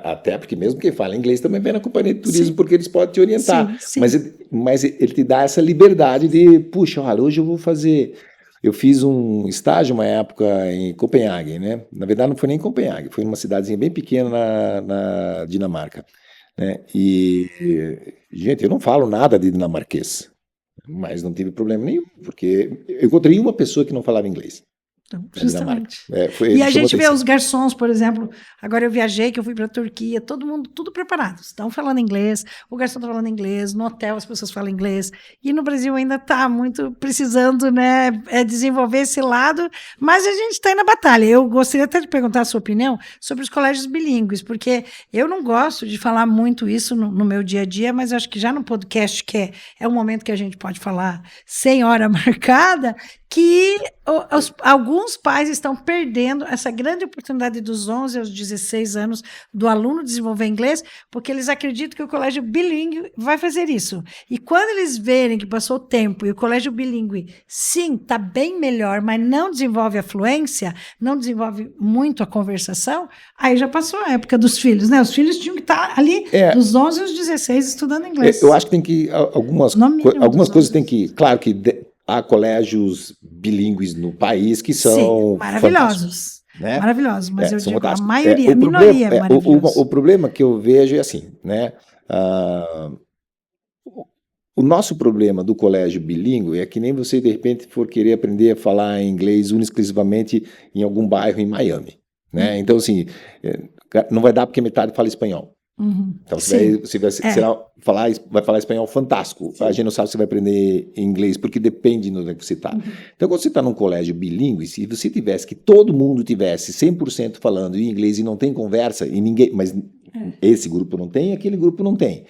Até porque mesmo quem fala inglês também vem na companhia de turismo, sim, porque eles podem te orientar. Sim, sim. Mas ele te dá essa liberdade de, puxa, olha, hoje eu vou fazer... Eu fiz um estágio uma época em Copenhague, né? Na verdade não foi nem em Copenhague, foi numa cidadezinha bem pequena na Dinamarca. Né? E, gente, eu não falo nada de dinamarquês, mas não tive problema nenhum, porque eu encontrei uma pessoa que não falava inglês. Então, justamente. E a gente vê os garçons, por exemplo. Agora eu viajei, que eu fui para a Turquia, todo mundo, tudo preparado. Estão falando inglês, o garçom está falando inglês, no hotel as pessoas falam inglês. E no Brasil ainda está muito precisando, né, desenvolver esse lado, mas a gente está aí na batalha. Eu gostaria até de perguntar a sua opinião sobre os colégios bilíngues, porque eu não gosto de falar muito isso no meu dia a dia, mas acho que já no podcast, que é um momento que a gente pode falar sem hora marcada, que alguns pais estão perdendo essa grande oportunidade dos 11 aos 16 anos do aluno desenvolver inglês, porque eles acreditam que o colégio bilíngue vai fazer isso. E quando eles verem que passou o tempo e o colégio bilíngue, sim, está bem melhor, mas não desenvolve a fluência, não desenvolve muito a conversação, aí já passou a época dos filhos, né? Os filhos tinham que estar ali dos 11 aos 16 estudando inglês. Eu acho que tem que... Algumas coisas tem que... Claro que... Há colégios bilíngues no país que são... Sim, maravilhosos. Né? Maravilhosos, mas eu digo, a maioria, a minoria é maravilhosa. O problema que eu vejo é assim, né? O nosso problema do colégio bilíngue é que nem você, de repente, for querer aprender a falar inglês exclusivamente em algum bairro em Miami. Né? Então, assim, não vai dar porque metade fala espanhol. Então você vai falar espanhol fantástico. Sim. A gente não sabe se você vai aprender inglês, porque depende de onde você está. Então, quando você está num colégio bilíngue, se você tivesse que todo mundo tivesse 100% falando em inglês e não tem conversa, e ninguém, mas esse grupo não tem, aquele grupo não tem.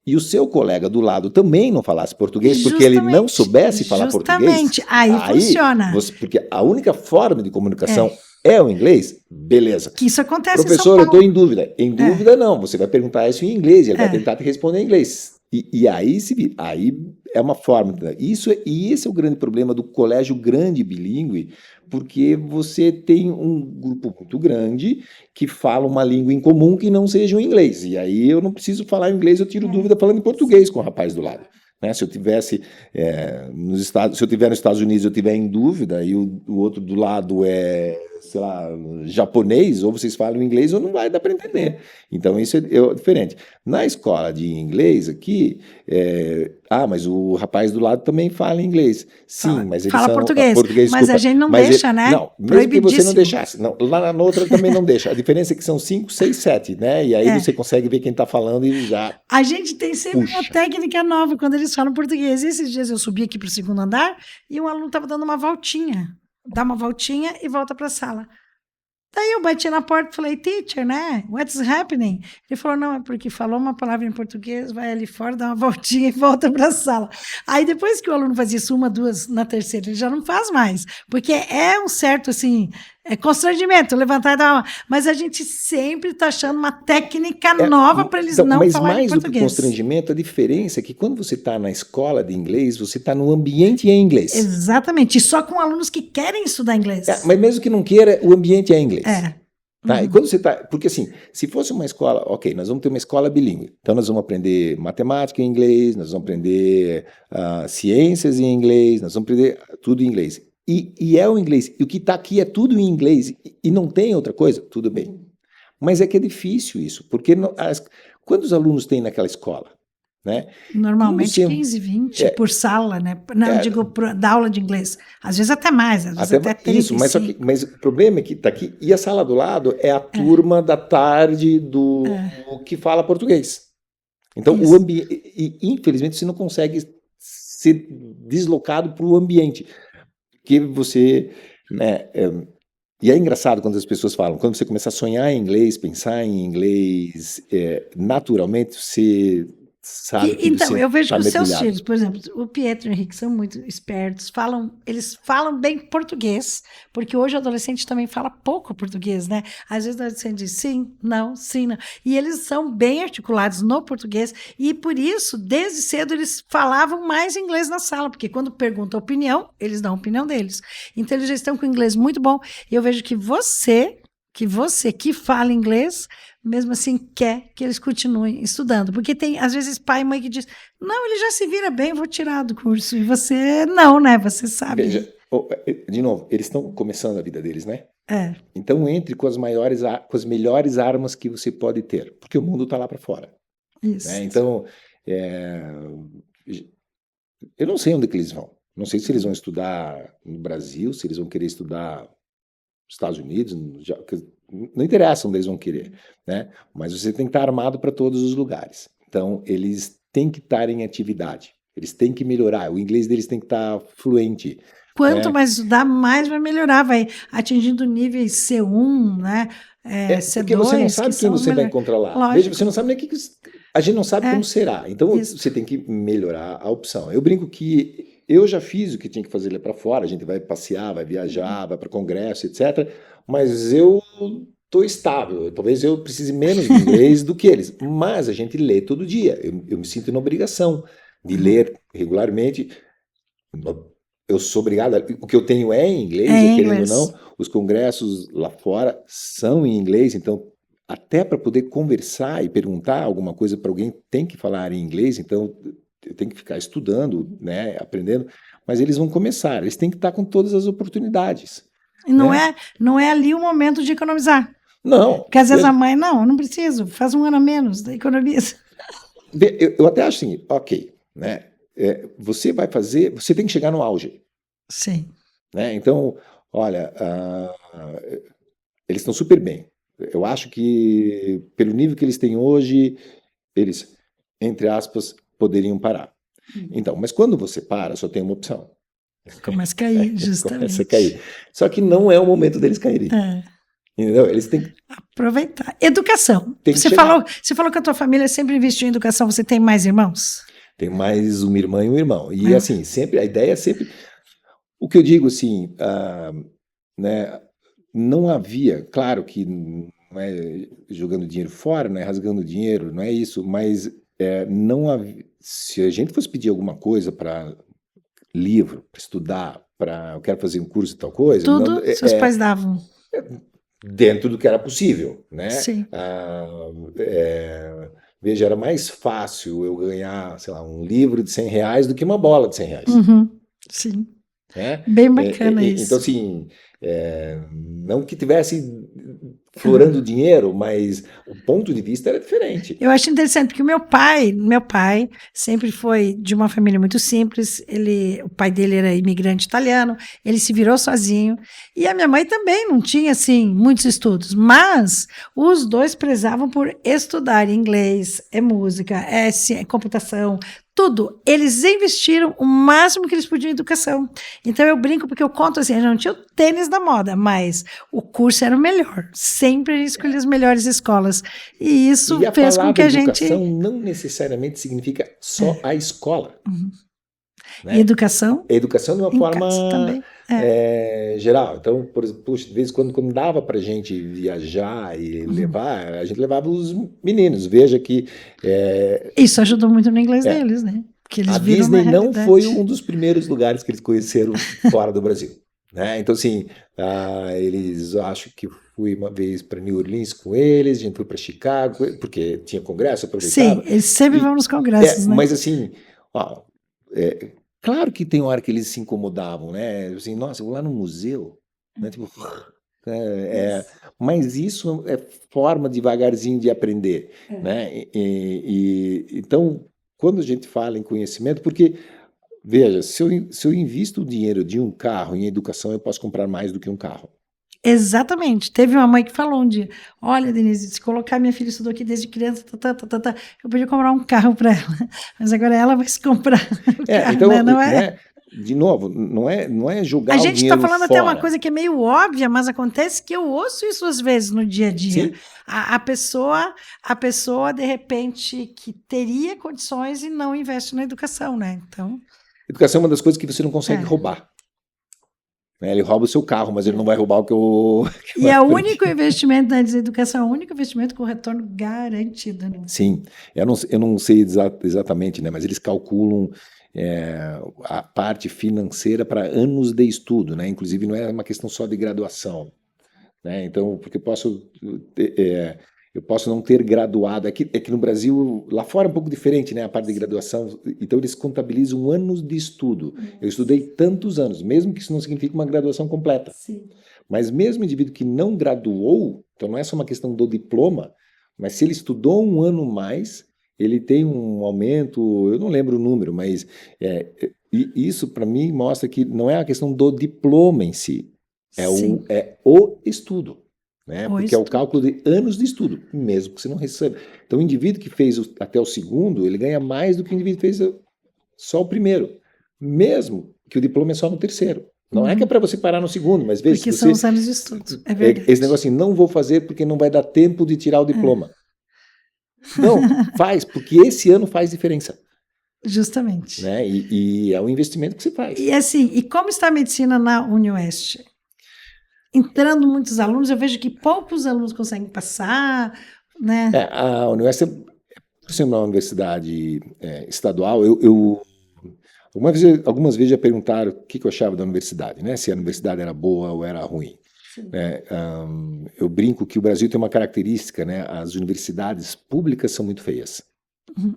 E o seu colega do lado também não falasse português, porque ele não soubesse falar português. Justamente, aí funciona. Porque a única forma de comunicação é o inglês, beleza. Que isso acontece Professor, em São Paulo. eu estou em dúvida. Em dúvida não, você vai perguntar isso em inglês, e ele vai tentar te responder em inglês. E aí é uma forma. Esse é o grande problema do colégio grande bilíngue, porque você tem um grupo muito grande que fala uma língua em comum que não seja o inglês. E aí eu não preciso falar inglês, eu tiro dúvida falando em português com o rapaz do lado. Né? Se eu tivesse se eu estiver nos Estados Unidos, eu estiver em dúvida e o outro do lado é, sei lá, japonês, ou vocês falam inglês ou não vai dar para entender. Então isso é diferente. Na escola de inglês aqui, mas o rapaz do lado também fala inglês. Sim, mas eles fala são português, mas a gente não deixa, né? Não, mesmo que você não deixasse. Não, lá na outra também não deixa. A diferença é que são 5, 6, 7, né? E aí você consegue ver quem está falando e já... A gente tem sempre uma técnica nova quando eles falam português. Esses dias eu subi aqui para o segundo andar e um aluno estava dando uma voltinha. Dá uma voltinha e volta para a sala. Daí eu bati na porta e falei, teacher, né? What's happening? Ele falou, não, é porque falou uma palavra em português, vai ali fora, dá uma voltinha e volta para a sala. Aí depois que o aluno faz isso 1, 2, na terceira, ele já não faz mais. Porque é um certo, assim, constrangimento, levantar e dar uma... Mas a gente sempre está achando uma técnica nova para eles não falarem português. Mas mais do que constrangimento, a diferença é que quando você está na escola de inglês, você está no ambiente em inglês. Exatamente, e só com alunos que querem estudar inglês. Mas mesmo que não queira, o ambiente é inglês. Tá? E quando você tá, porque assim, se fosse uma escola, ok, nós vamos ter uma escola bilíngue, então nós vamos aprender matemática em inglês, nós vamos aprender ciências em inglês, nós vamos aprender tudo em inglês. E é o inglês, e o que está aqui é tudo em inglês, e não tem outra coisa, tudo bem. Mas é que é difícil isso, porque quantos alunos tem naquela escola? né? Normalmente você- 15, 20 é, por sala, né? Não, É. digo da aula de inglês. Às vezes até mais, às vezes até Isso, 35. mas o problema é que tá aqui, e a sala do lado é a turma da tarde do que fala português. Então, o Isso. ambiente, e infelizmente você não consegue ser deslocado para o ambiente, que você, né, e é engraçado quando as pessoas falam, quando você começar a sonhar em inglês, pensar em inglês, naturalmente você sabe que Então, você eu vejo está que os seus mergulhado. filhos, por exemplo, o Pietro e o Henrique são muito espertos, eles falam bem português, porque hoje o adolescente também fala pouco português, né? Às vezes o adolescente diz sim, não, sim, não. E eles são bem articulados no português, e por isso, desde cedo, eles falavam mais inglês na sala, porque quando perguntam a opinião, eles dão a opinião deles. Então, eles já estão com inglês muito bom, e eu vejo que você que fala inglês, mesmo assim quer que eles continuem estudando. Porque tem, às vezes, pai e mãe que diz, não, ele já se vira bem, vou tirar do curso. E você não, né? Você sabe. Veja, de novo, eles estão começando a vida deles, né? É, Então entre com com as melhores armas que você pode ter, porque o mundo está lá para fora, isso. né? Então, é, eu não sei onde que eles vão. Não sei se eles vão estudar no Brasil, se eles vão querer estudar nos Estados Unidos, não interessa onde eles vão querer, né? Mas você tem que estar armado para todos os lugares. Então, eles têm que estar em atividade. Eles têm que melhorar. O inglês deles tem que estar fluente. Quanto né? mais estudar, mais vai melhorar, vai atingindo níveis C1, né? Porque você não C2, sabe que quem são você vai melhor. encontrar lá. Lógico. Veja, você não sabe nem a gente não sabe É, como será. Então isso. você tem que melhorar a opção. Eu brinco que eu já fiz o que tinha que fazer lá para fora. A gente vai passear, vai viajar, vai para congresso, etc. Mas eu estou estável. Talvez eu precise menos de inglês do que eles. Mas a gente lê todo dia. Eu me sinto na obrigação de ler regularmente. Eu sou obrigado. O que eu tenho é em inglês, É em querendo ou inglês. não. Os congressos lá fora são em inglês, então até para poder conversar e perguntar alguma coisa para alguém tem que falar em inglês, então eu tenho que ficar estudando, né, aprendendo. Mas eles vão começar, eles têm que estar com todas as oportunidades. E não é ali o momento de economizar. Não, Porque às vezes veja, a mãe, não preciso, faz um ano a menos da economia. eu até acho assim, ok, né? Você vai fazer, você tem que chegar no auge, Sim. né? Então, olha, eles estão super bem. Eu acho que, pelo nível que eles têm hoje, eles, entre aspas, poderiam parar. Então, mas quando você para, só tem uma opção. Começa a cair, Começa a justamente. cair. Só que não é o momento deles caírem. É. Entendeu? Eles têm que Aproveitar. Educação. Tem que Você chegar. falou que a tua família sempre investiu em educação. Você tem mais irmãos? Tem mais uma irmã e um irmão. E assim, sempre a ideia é sempre. O que eu digo assim, né? Não havia, claro que não é jogando dinheiro fora, não é rasgando dinheiro, não é isso, mas não havia, se a gente fosse pedir alguma coisa para livro, para estudar, eu quero fazer um curso de tal coisa, Tudo seus pais davam. dentro do que era possível, né? Sim. Veja, era mais fácil eu ganhar, sei lá, um livro de R$ 100 do que uma bola de R$ 100. Sim. Né? Bem bacana isso. Então, assim, não que tivesse florando dinheiro, mas o ponto de vista era diferente. Eu acho interessante, porque o meu pai sempre foi de uma família muito simples. O pai dele era imigrante italiano, ele se virou sozinho. E a minha mãe também não tinha, assim, muitos estudos. Mas os dois prezavam por estudar inglês, música, computação, tudo. Eles investiram o máximo que eles podiam em educação. Então eu brinco porque eu conto assim, a gente não tinha o tênis da moda, mas o curso era o melhor. Sempre a gente escolhia as melhores escolas. E isso fez com que a gente... educação não necessariamente significa só a escola. Né? E educação? A educação de uma forma também. geral. Então, por exemplo, puxa, de vez em quando dava para a gente viajar e levar, a gente levava os meninos. Veja que... isso ajudou muito no inglês deles, né? Porque eles a viram Disney não realidade. foi um dos primeiros lugares que eles conheceram fora do Brasil. Né? Então, assim, eles, acho que fui uma vez para New Orleans com eles, a gente foi para Chicago, porque tinha congresso, aproveitava. Sim, eles sempre vão nos congressos, né? Mas assim, claro que tem hora que eles se incomodavam, né? Assim, nossa, eu vou lá no museu, né? Tipo, mas isso é forma devagarzinho de aprender, né? Então, quando a gente fala em conhecimento, porque, veja, se eu invisto o dinheiro de um carro em educação, eu posso comprar mais do que um carro. Exatamente. Teve uma mãe que falou um dia: olha, Denise, se colocar minha filha estudou aqui desde criança, eu podia comprar um carro para ela, mas agora ela vai se comprar o carro, Então, né? Não é? né, de novo, não é jogar A o gente está dinheiro falando até uma fora. coisa que é meio óbvia, mas acontece que eu ouço isso às vezes no dia a dia. Sim. A pessoa, de repente, que teria condições e não investe na educação, né? Então, Educação é uma das coisas que você não consegue É. roubar. Né? Ele rouba o seu carro, mas ele não vai roubar o que eu... e é o único investimento na educação, é o único investimento com retorno garantido, né? Sim, eu não sei exatamente, né, mas eles calculam a parte financeira para anos de estudo, né? Inclusive não é uma questão só de graduação, né? Então, porque eu posso não ter graduado. É que no Brasil, lá fora é um pouco diferente, né? A parte de graduação. Então, eles contabilizam anos de estudo. Eu estudei tantos anos, mesmo que isso não signifique uma graduação completa. Sim. Mas mesmo o indivíduo que não graduou, então não é só uma questão do diploma, mas se ele estudou um ano mais, ele tem um aumento, eu não lembro o número, mas isso para mim mostra que não é a questão do diploma em si, Sim. é o estudo. Né? O Porque é o estudo. cálculo de anos de estudo, mesmo que você não receba. Então, o indivíduo que fez até o segundo, ele ganha mais do que o indivíduo que fez só o primeiro, mesmo que o diploma é só no terceiro. Não é que é para você parar no segundo, mas veja, Porque se são você... os anos de estudo, é verdade. Esse negócio assim, não vou fazer porque não vai dar tempo de tirar o diploma. Não, faz, porque esse ano faz diferença. Justamente. Né? E é um investimento que você faz. E assim, e como está a medicina na UniOeste? Entrando muitos alunos, eu vejo que poucos alunos conseguem passar, né? A universidade, por ser uma universidade estadual, algumas vezes já perguntaram o que eu achava da universidade, né? Se a universidade era boa ou era ruim. Eu brinco que o Brasil tem uma característica, né? As universidades públicas são muito feias.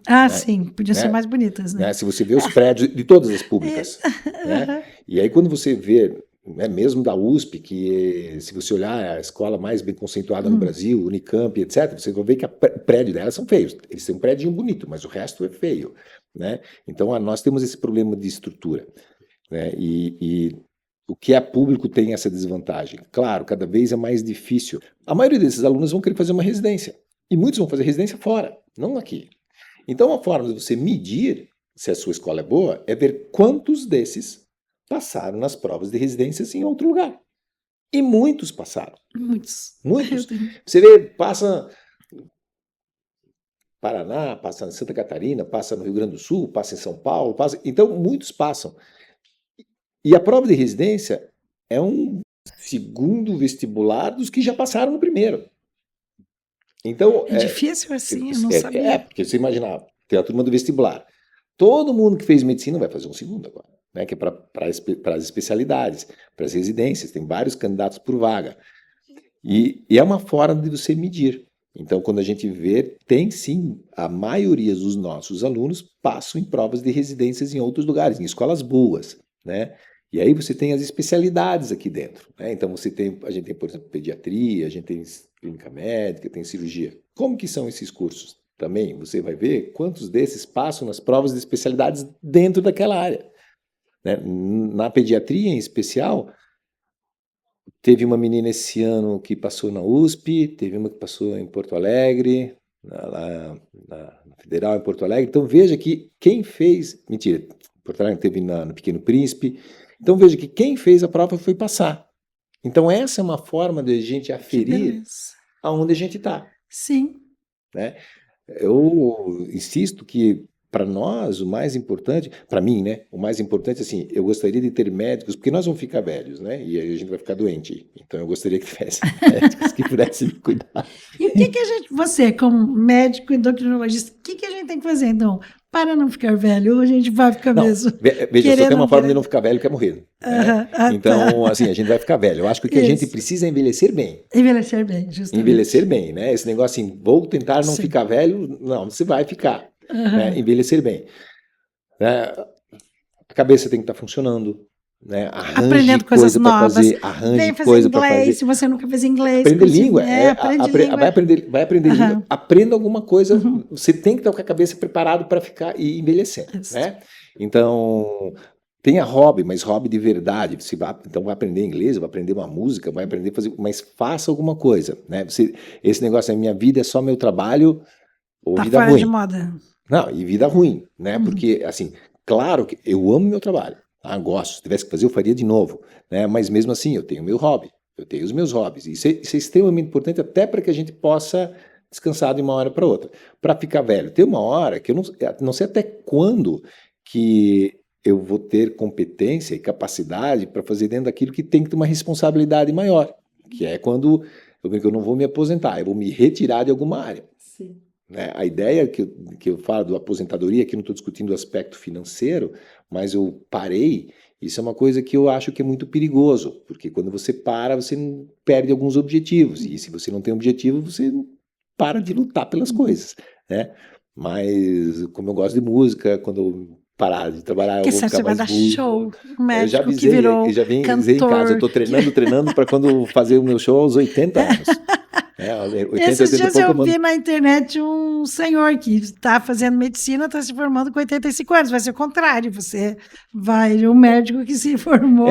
Ah, sim, podiam ser Né? mais bonitas, né? Se você vê os prédios de todas as públicas. Né? E aí quando você vê, né, mesmo da USP, que se você olhar é a escola mais bem conceituada no Brasil, Unicamp, etc., você vai ver que o prédio delas são feios. Eles têm um prédio bonito, mas o resto é feio. Né? Então nós temos esse problema de estrutura. Né? E o que é público tem essa desvantagem. Claro, cada vez é mais difícil. A maioria desses alunos vão querer fazer uma residência. E muitos vão fazer residência fora, não aqui. Então, a forma de você medir se a sua escola é boa é ver quantos desses passaram nas provas de residências em outro lugar. E muitos passaram. Muitos. Muitos. Você vê, passa no Paraná, passa em Santa Catarina, passa no Rio Grande do Sul, passa em São Paulo, passa... Então, muitos passam. E a prova de residência é um segundo vestibular dos que já passaram no primeiro. Então, É difícil assim, eu não sabia. Porque você imaginava, tem a turma do vestibular. Todo mundo que fez medicina vai fazer um segundo agora, né? Que é para as especialidades, para as residências, tem vários candidatos por vaga. E é uma forma de você medir. Então, quando a gente vê, tem sim, a maioria dos nossos alunos passam em provas de residências em outros lugares, em escolas boas, né? E aí você tem as especialidades aqui dentro, né? Então a gente tem, por exemplo, pediatria, a gente tem clínica médica, tem cirurgia. Como que são esses cursos? Também você vai ver quantos desses passam nas provas de especialidades dentro daquela área. Né? Na pediatria, em especial, teve uma menina esse ano que passou na USP, teve uma que passou em Porto Alegre, lá na Federal em Porto Alegre. Então veja que quem fez... Mentira, Porto Alegre teve no Pequeno Príncipe. Então veja que quem fez a prova foi passar. Então essa é uma forma de a gente aferir aonde a gente está. Sim. Né? Eu insisto que para nós o mais importante, para mim, né, o mais importante, assim, eu gostaria de ter médicos, porque nós vamos ficar velhos, né, e aí a gente vai ficar doente. Então eu gostaria que tivesse médicos que pudessem me cuidar. E o que a gente, você como médico endocrinologista, o que a gente tem que fazer então? Para não ficar velho, ou a gente vai ficar mesmo? Veja, só tem uma forma de não ficar velho que é morrer. Né? Então, assim, a gente vai ficar velho. Eu acho que o que a gente precisa é envelhecer bem. Envelhecer bem, justamente. Envelhecer bem, né? Esse negócio assim, vou tentar não ficar velho, não, você vai ficar. Né? Envelhecer bem. Né? A cabeça tem que estar funcionando. né? Arranje Aprendendo coisas coisa para novas. fazer, arranje Vem fazer coisa para fazer. inglês, se você nunca fez inglês. Aprender língua, aprende língua. vai aprender língua, Aham. aprenda alguma coisa, Uhum. você tem que estar com a cabeça preparado para ficar e envelhecer, Isso. né? Então, tenha hobby, mas hobby de verdade. Então vai aprender inglês, vai aprender uma música, vai aprender a fazer, mas faça alguma coisa, né? Esse negócio, a minha vida é só meu trabalho ou Tá vida fora ruim. de moda. Não, e vida ruim, né? Uhum. Porque, assim, claro que eu amo meu trabalho, tá? Gosto. Se tivesse que fazer, eu faria de novo, né? Mas mesmo assim, eu tenho meu hobby, eu tenho os meus hobbies. Isso é extremamente importante até para que a gente possa descansar de uma hora para outra. Para ficar velho, tem uma hora que eu não sei até quando que eu vou ter competência e capacidade para fazer dentro daquilo que tem que ter uma responsabilidade maior, que é quando eu não vou me aposentar, eu vou me retirar de alguma área. Sim. Né? A ideia que eu falo da aposentadoria, aqui não estou discutindo o aspecto financeiro, mas eu parei, isso é uma coisa que eu acho que é muito perigoso, porque quando você para, você perde alguns objetivos, e se você não tem objetivo, você para de lutar pelas coisas, né? Mas como eu gosto de música, quando eu parar de trabalhar, eu Porque vou você ficar vai mais dar músico. show, um Eu já médico que avisei, virou eu já vim dizer em casa, eu cantor. estou treinando para quando fazer o meu show aos 80 anos. 80, Esses 80 e dias pouco eu eu mando. vi na internet um senhor que está fazendo medicina, está se formando com 85 anos. Vai ser o contrário, você vai, um médico que se formou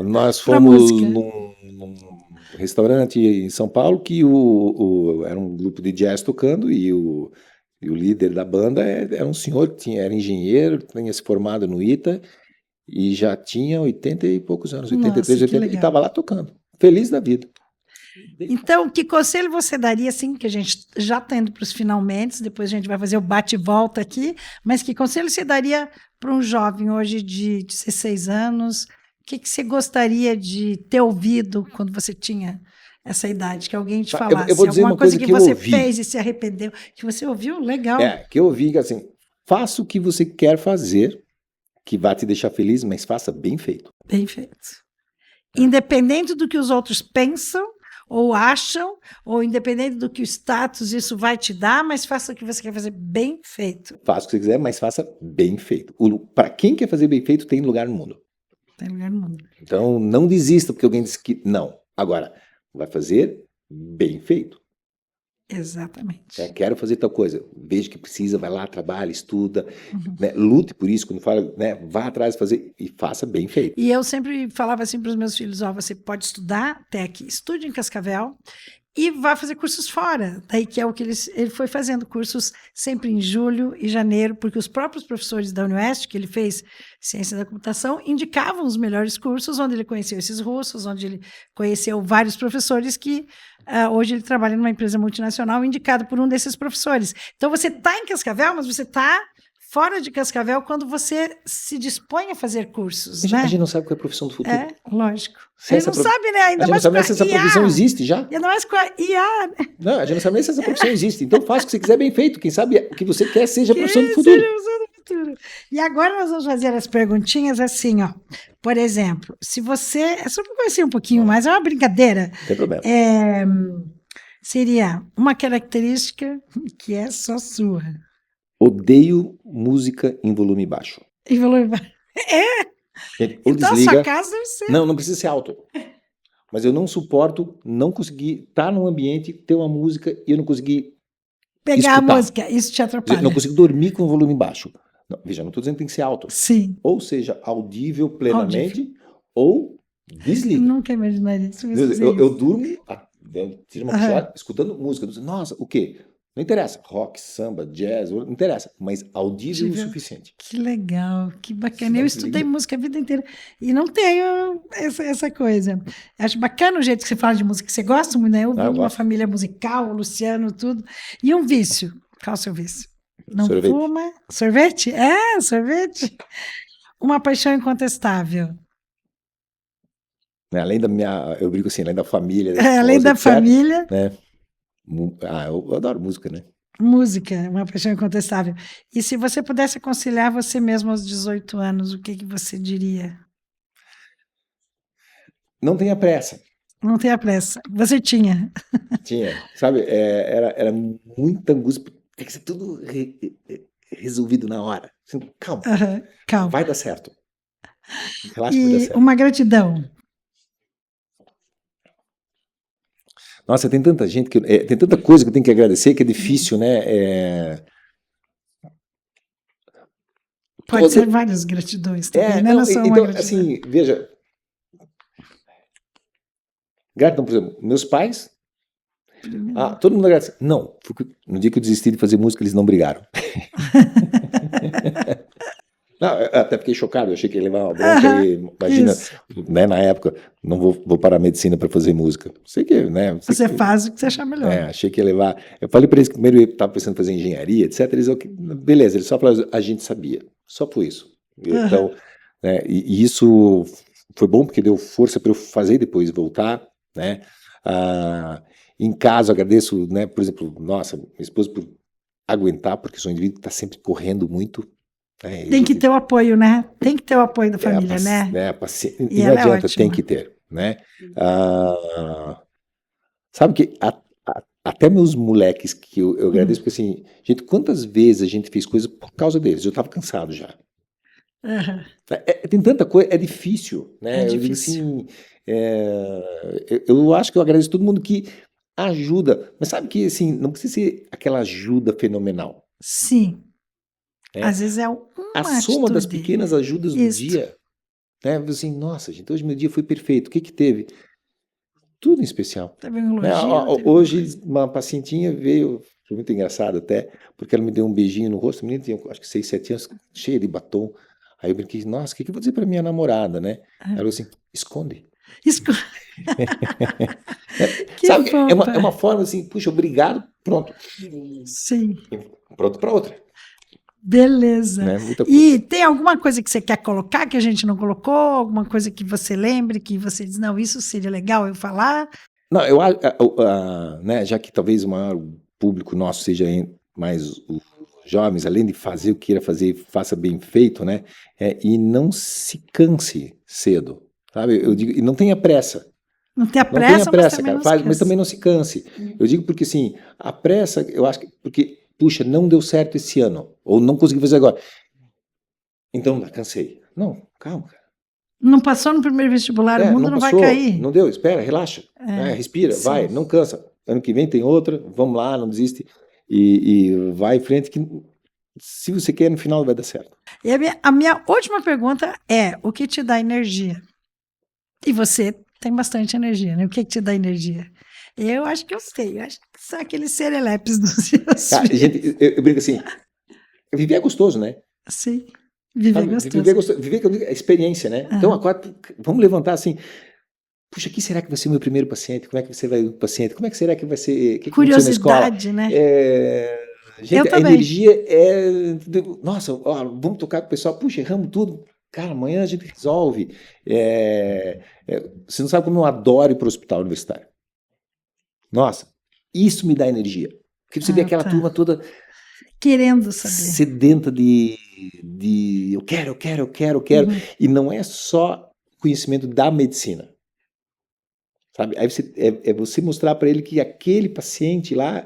Nós para fomos música. num restaurante em São Paulo que era um grupo de jazz tocando e o líder da banda era um senhor que era engenheiro, tinha se formado no ITA e já tinha 80 e poucos anos, 83, Nossa, que 80, e legal. estava lá tocando, feliz da vida. Então, que conselho você daria, assim, que a gente já está indo para os finalmente, depois a gente vai fazer o bate-volta aqui, mas que conselho você daria para um jovem hoje de 16 anos? O que você gostaria de ter ouvido quando você tinha essa idade? Que alguém te falasse Eu vou dizer alguma uma coisa que que eu você ouvi. fez e se arrependeu, que você ouviu? Legal. Que eu ouvi que assim, faça o que você quer fazer, que vai te deixar feliz, mas faça bem feito. Bem feito. Independente do que os outros pensam ou acham, ou independente do que o status isso vai te dar, mas faça o que você quer fazer bem feito. Faça o que você quiser, mas faça bem feito. Para quem quer fazer bem feito, tem lugar no mundo. Tem lugar no mundo. Então, não desista porque alguém disse que não. Agora, vai fazer bem feito. Exatamente. Quero fazer tal coisa. Veja que precisa, vai lá, trabalha, estuda, né? Lute por isso. Quando fala, né? Vá atrás de fazer e faça bem feito. E eu sempre falava assim para os meus filhos: ó, você pode estudar até aqui, estude em Cascavel e vá fazer cursos fora. Daí que é o que ele foi fazendo cursos sempre em julho e janeiro, porque os próprios professores da Unioeste, que ele fez ciência da computação, indicavam os melhores cursos, onde ele conheceu esses russos, onde ele conheceu vários professores que hoje ele trabalha numa empresa multinacional indicado por um desses professores. Então você está em Cascavel, mas você está fora de Cascavel quando você se dispõe a fazer cursos, né? A gente não sabe qual é a profissão do futuro. É, lógico. A gente não sabe, né? Ainda a gente mais não sabe nem se essa profissão existe já. Ainda mais com a IA. Não, a gente não sabe nem se essa profissão existe. Então faça o que você quiser bem feito. Quem sabe o que você quer seja a profissão do futuro. E agora nós vamos fazer as perguntinhas assim, ó. Por exemplo, se você... É só para conhecer um pouquinho mais, é uma brincadeira. Não tem problema. Seria uma característica que é só sua. Odeio música em volume baixo. Em volume baixo. Gente, então desliga. a sua casa deve ser... Não precisa ser alto. Mas eu não suporto não conseguir estar num ambiente, ter uma música e eu não conseguir pegar escutar. A música, isso te atrapalha. Eu não consigo dormir com o volume baixo. Não, veja, não estou dizendo que tem que ser alto. Sim. Ou seja, audível plenamente, ou desliga. Nunca imaginaria isso. Eu durmo, tiro uma cochilada, escutando música. Nossa, o quê? Não interessa. Rock, samba, jazz, não interessa. Mas audível o suficiente. Que legal, que bacana. Eu estudei música a vida inteira e não tenho essa coisa. Acho bacana o jeito que você fala de música, que você gosta muito, né? Eu vim de uma família musical, o Luciano, tudo. E um vício. Qual é o seu vício? Não sorvete. Fuma. Sorvete? Sorvete. Uma paixão incontestável. Além da eu brinco assim, além da família. Além da família. Né? Eu adoro música, né? Música, uma paixão incontestável. E se você pudesse aconselhar você mesmo aos 18 anos, o que você diria? Não tenha pressa. Não tenha pressa. Você tinha. Tinha. Sabe, era muita angústia. Tem que ser tudo resolvido na hora. Assim, calma. Calma. Vai dar certo. Relaxa que vai dar E certo. uma gratidão. Nossa, tem tanta gente tem tanta coisa que eu tenho que agradecer que é difícil, né? Pode ser várias gratidões também, né? Não Não, é só uma então, gratidão. assim, veja, gratidão, por exemplo, meus pais, todo mundo agradece. Não, no dia que eu desisti de fazer música, eles não brigaram. Não, eu até fiquei chocado, eu achei que ia levar uma bronca aí, imagina, Isso. né, na época, não vou parar a medicina para fazer música. Sei que, né? Você faz o que você achar melhor. Achei que ia levar. Eu falei para eles que primeiro eu estava pensando em fazer engenharia, etc. Eles, beleza, eles só falaram, a gente sabia. Só foi isso. Então, né, e isso foi bom porque deu força para eu fazer e depois voltar, né? Em casa, agradeço, né, por exemplo, nossa, minha esposa por aguentar, porque sou um indivíduo que está sempre correndo muito. Tem que ter o apoio, né? Tem que ter o apoio da família, né? E não adianta, tem que ter, né? Sabe que até meus moleques que eu agradeço, porque assim, gente, quantas vezes a gente fez coisa por causa deles? Eu estava cansado já. Tem tanta coisa, é difícil, né? Eu digo assim, eu acho que eu agradeço todo mundo que ajuda, mas sabe que assim, não precisa ser aquela ajuda fenomenal. Sim. Às vezes é a soma das pequenas ajudas do dia, né? Assim, nossa, gente, hoje meu dia foi perfeito. O que teve? Tudo em especial. Teve um elogio, hoje uma pacientinha veio, foi muito engraçado até, porque ela me deu um beijinho no rosto, a menina tinha acho que 6, 7 anos, cheia de batom. Aí eu brinquei, nossa, o que eu vou dizer para minha namorada, né? Ela falou assim, esconde. Sabe, é uma forma assim, puxa, obrigado, pronto. Sim. Pronto para outra. Beleza. Né? E tem alguma coisa que você quer colocar que a gente não colocou? Alguma coisa que você lembre, que você diz, não, isso seria legal eu falar? Não, eu acho, né, já que talvez o maior público nosso seja mais os jovens, além de fazer o que queira fazer, faça bem feito, né? E não se canse cedo, sabe? Eu digo, e não tenha pressa. Não tenha pressa, cara. Mas também não se canse. Eu digo porque, assim, a pressa, eu acho que, porque, puxa, não deu certo esse ano, ou não consegui fazer agora. Então, cansei. Não, calma, cara. Não passou no primeiro vestibular, o mundo não vai cair. Não deu, espera, relaxa. Respira, sim. Vai, não cansa. Ano que vem tem outra, vamos lá, não desiste. E vai em frente que se você quer, no final vai dar certo. E a minha última pergunta é, o que te dá energia? E você tem bastante energia, né? O que te dá energia? Eu acho que eu sei, eu acho que são aqueles serelepes dos seus filhos. Gente, eu brinco assim, viver é gostoso, né? Sim, viver é gostoso. Viver é experiência, né? Então, agora, vamos levantar assim, puxa, que será que vai ser o meu primeiro paciente? Como é que você vai o paciente? Como é que será que vai ser? Que curiosidade, na escola? Né? Gente, a energia nossa, vamos tocar com o pessoal, puxa, erramos tudo. Cara, amanhã a gente resolve. Você não sabe como eu adoro ir para o hospital universitário. Nossa, isso me dá energia. Porque você vê aquela turma toda querendo saber, sedenta de eu quero. E não é só conhecimento da medicina. Sabe? Aí você mostrar para ele que aquele paciente lá.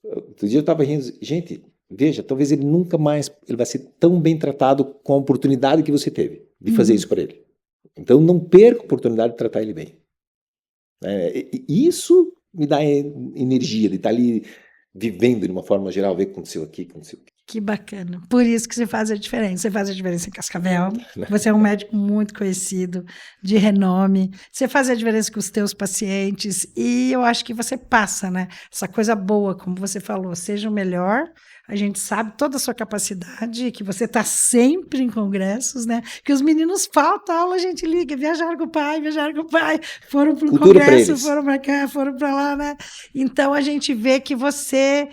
Outro dia eu estava rindo, gente, veja, talvez ele nunca mais ele vai ser tão bem tratado com a oportunidade que você teve de fazer isso para ele. Então não perca a oportunidade de tratar ele bem. Isso me dá energia de estar ali vivendo de uma forma geral, ver o que aconteceu aqui, Que bacana. Por isso que você faz a diferença. Você faz a diferença em Cascavel. Você é um médico muito conhecido, de renome. Você faz a diferença com os teus pacientes. E eu acho que você passa, né? Essa coisa boa, como você falou, seja o melhor. A gente sabe toda a sua capacidade, que você está sempre em congressos, né? Que os meninos faltam aula, a gente liga, viajaram com o pai, foram para o congresso, foram para cá, foram para lá, né? Então a gente vê que você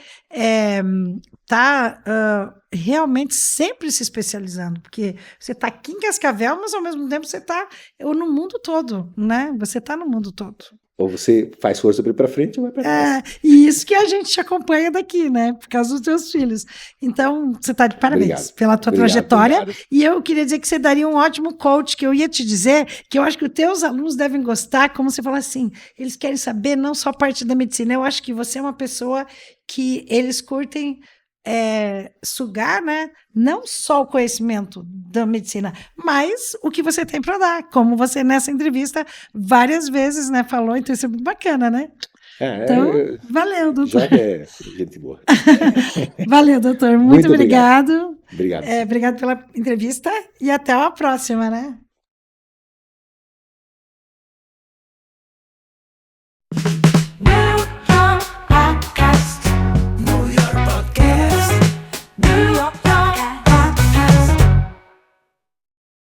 está realmente sempre se especializando, porque você está aqui em Cascavel, mas ao mesmo tempo você está no mundo todo, né? Você está no mundo todo. Ou você faz força para ir para frente ou vai para trás. E isso que a gente te acompanha daqui, né? Por causa dos teus filhos. Então, você está de parabéns pela tua trajetória. Obrigado. E eu queria dizer que você daria um ótimo coach, que eu ia te dizer que eu acho que os teus alunos devem gostar, como você fala assim, eles querem saber não só parte da medicina. Eu acho que você é uma pessoa que eles curtem sugar, né, não só o conhecimento da medicina, mas o que você tem para dar, como você nessa entrevista várias vezes, né, falou, então isso é muito bacana, né? Então, valeu, doutor. Joga é gente boa. Valeu, doutor. Muito Muito obrigado. obrigado. Obrigado. Obrigado pela entrevista e até a próxima, né?